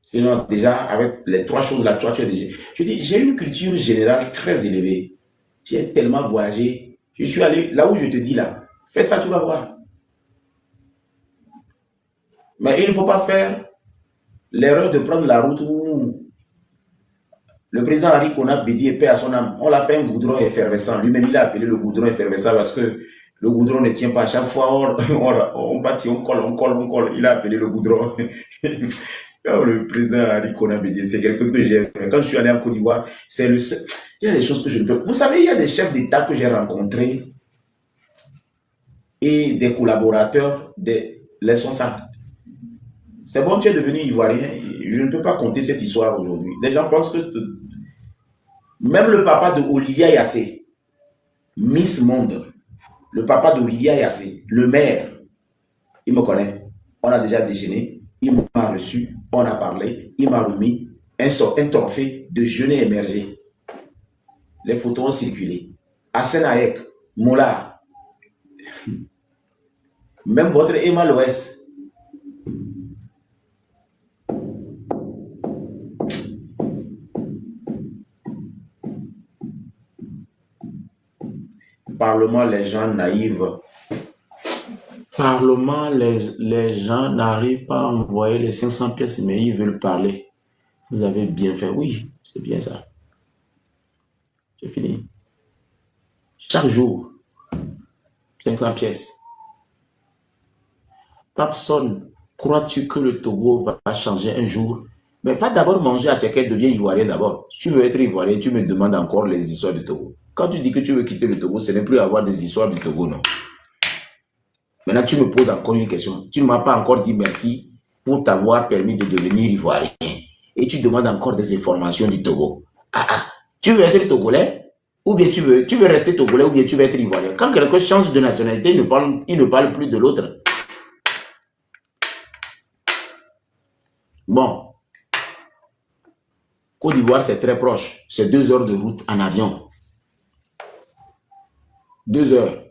Sinon, déjà, avec les 3 choses là, toi, tu es déjà. Je dis, j'ai une culture générale très élevée. J'ai tellement voyagé. Je suis allé là où je te dis là. Fais ça, tu vas voir. Mais il ne faut pas faire l'erreur de prendre la route où le président Henri Konan Bédi est paix à son âme. On l'a fait un goudron effervescent. Lui-même, il a appelé le goudron effervescent parce que le goudron ne tient pas. À chaque fois, on bâtit, on colle. Il a appelé le goudron. Le président Henri Konan Bédi, c'est quelqu'un que j'aime. Quand je suis allé en Côte d'Ivoire, c'est le seul. Il y a des choses que je ne peux pas. Vous savez, il y a des chefs d'État que j'ai rencontrés et des collaborateurs, laissons ça. C'est bon, tu es devenu ivoirien. Je ne peux pas compter cette histoire aujourd'hui. Les gens pensent que même le papa de Olivia Yassé, Miss Monde, le papa d'Olivia Yassé, le maire, il me connaît. On a déjà déjeuné, il m'a reçu, on a parlé, il m'a remis un trophée de jeune émergé. Les photos ont circulé. Hassan Hayek, Mola, même votre Emma Loès. Parlement, les gens naïfs. Parlement, les gens n'arrivent pas à envoyer les 500 pièces, mais ils veulent parler. Vous avez bien fait. Oui, c'est bien ça. C'est fini. Chaque jour, 500 pièces. Papson, crois-tu que le Togo va changer un jour? Mais va d'abord manger à Tchèque, deviens ivoirien d'abord. Tu veux être ivoirien, tu me demandes encore les histoires du Togo. Quand tu dis que tu veux quitter le Togo, ce n'est plus avoir des histoires du Togo, non. Maintenant, tu me poses encore une question. Tu ne m'as pas encore dit merci pour t'avoir permis de devenir ivoirien. Et tu demandes encore des informations du Togo. Tu veux être togolais? Ou bien tu veux rester togolais ou bien tu veux être ivoirien? Quand quelqu'un change de nationalité, il ne parle plus de l'autre. Bon. Côte d'Ivoire, c'est très proche. C'est 2 heures de route en avion. 2 heures.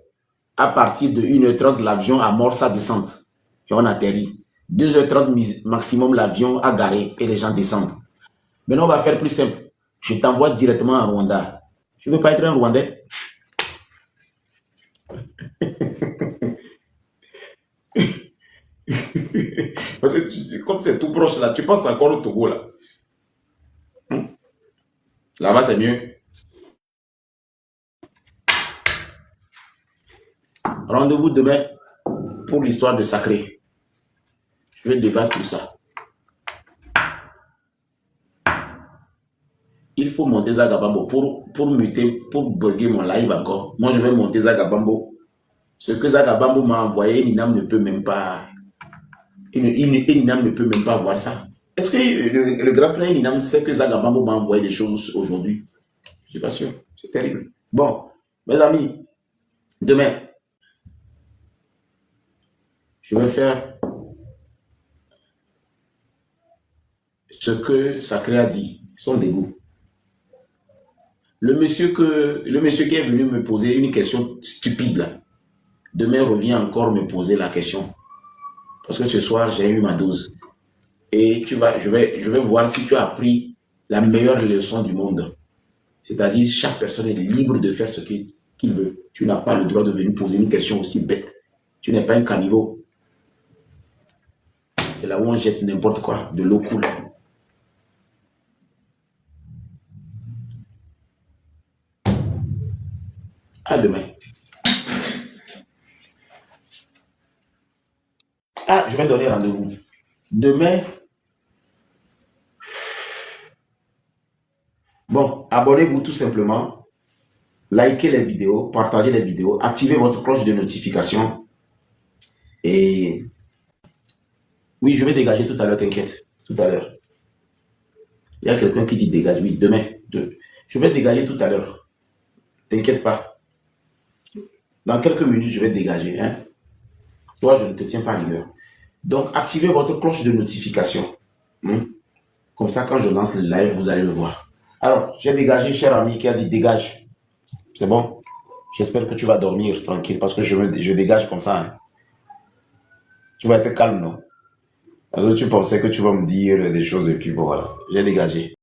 À partir de 1h30, l'avion amorce sa descente. Et on atterrit. 2h30 maximum, l'avion a garé et les gens descendent. Maintenant, on va faire plus simple. Je t'envoie directement à Rwanda. Tu ne veux pas être un Rwandais? Parce que comme c'est tout proche là, tu penses encore au Togo là. Là-bas, c'est mieux. Rendez-vous demain pour l'histoire de Sacré. Je vais débattre tout ça. Il faut monter Zagabambo pour muter, pour bugger mon live encore. Moi, je vais monter Zagabambo. Ce que Zagabambo m'a envoyé, Ninam ne peut même pas. Ninam ne peut même pas voir ça. Est-ce que le grand frère Ninam sait que Zagabambo m'a envoyé des choses aujourd'hui? Je ne suis pas sûr. C'est terrible. Bon, mes amis, demain, je vais faire ce que Sacré a dit, son dégoût. Le monsieur qui est venu me poser une question stupide là, demain revient encore me poser la question. Parce que ce soir, j'ai eu ma dose. Et je vais voir si tu as appris la meilleure leçon du monde. C'est-à-dire, chaque personne est libre de faire ce qu'il veut. Tu n'as pas le droit de venir poser une question aussi bête. Tu n'es pas un caniveau. C'est là où on jette n'importe quoi, de l'eau coule. À demain. Je vais donner rendez-vous. Demain. Bon, abonnez-vous tout simplement. Likez les vidéos, partagez les vidéos, activez votre cloche de notification. Et oui, je vais dégager tout à l'heure, t'inquiète. Tout à l'heure. Il y a quelqu'un qui dit dégage, oui, demain. Je vais dégager tout à l'heure. T'inquiète pas. Dans quelques minutes, je vais dégager. Hein? Toi, je ne te tiens pas à rigueur. Donc, activez votre cloche de notification. Comme ça, quand je lance le live, vous allez le voir. Alors, j'ai dégagé, cher ami, qui a dit dégage. C'est bon? J'espère que tu vas dormir tranquille parce que je dégage comme ça. Hein? Tu vas être calme, non? Parce que tu pensais que tu vas me dire des choses et puis bon, voilà. J'ai dégagé.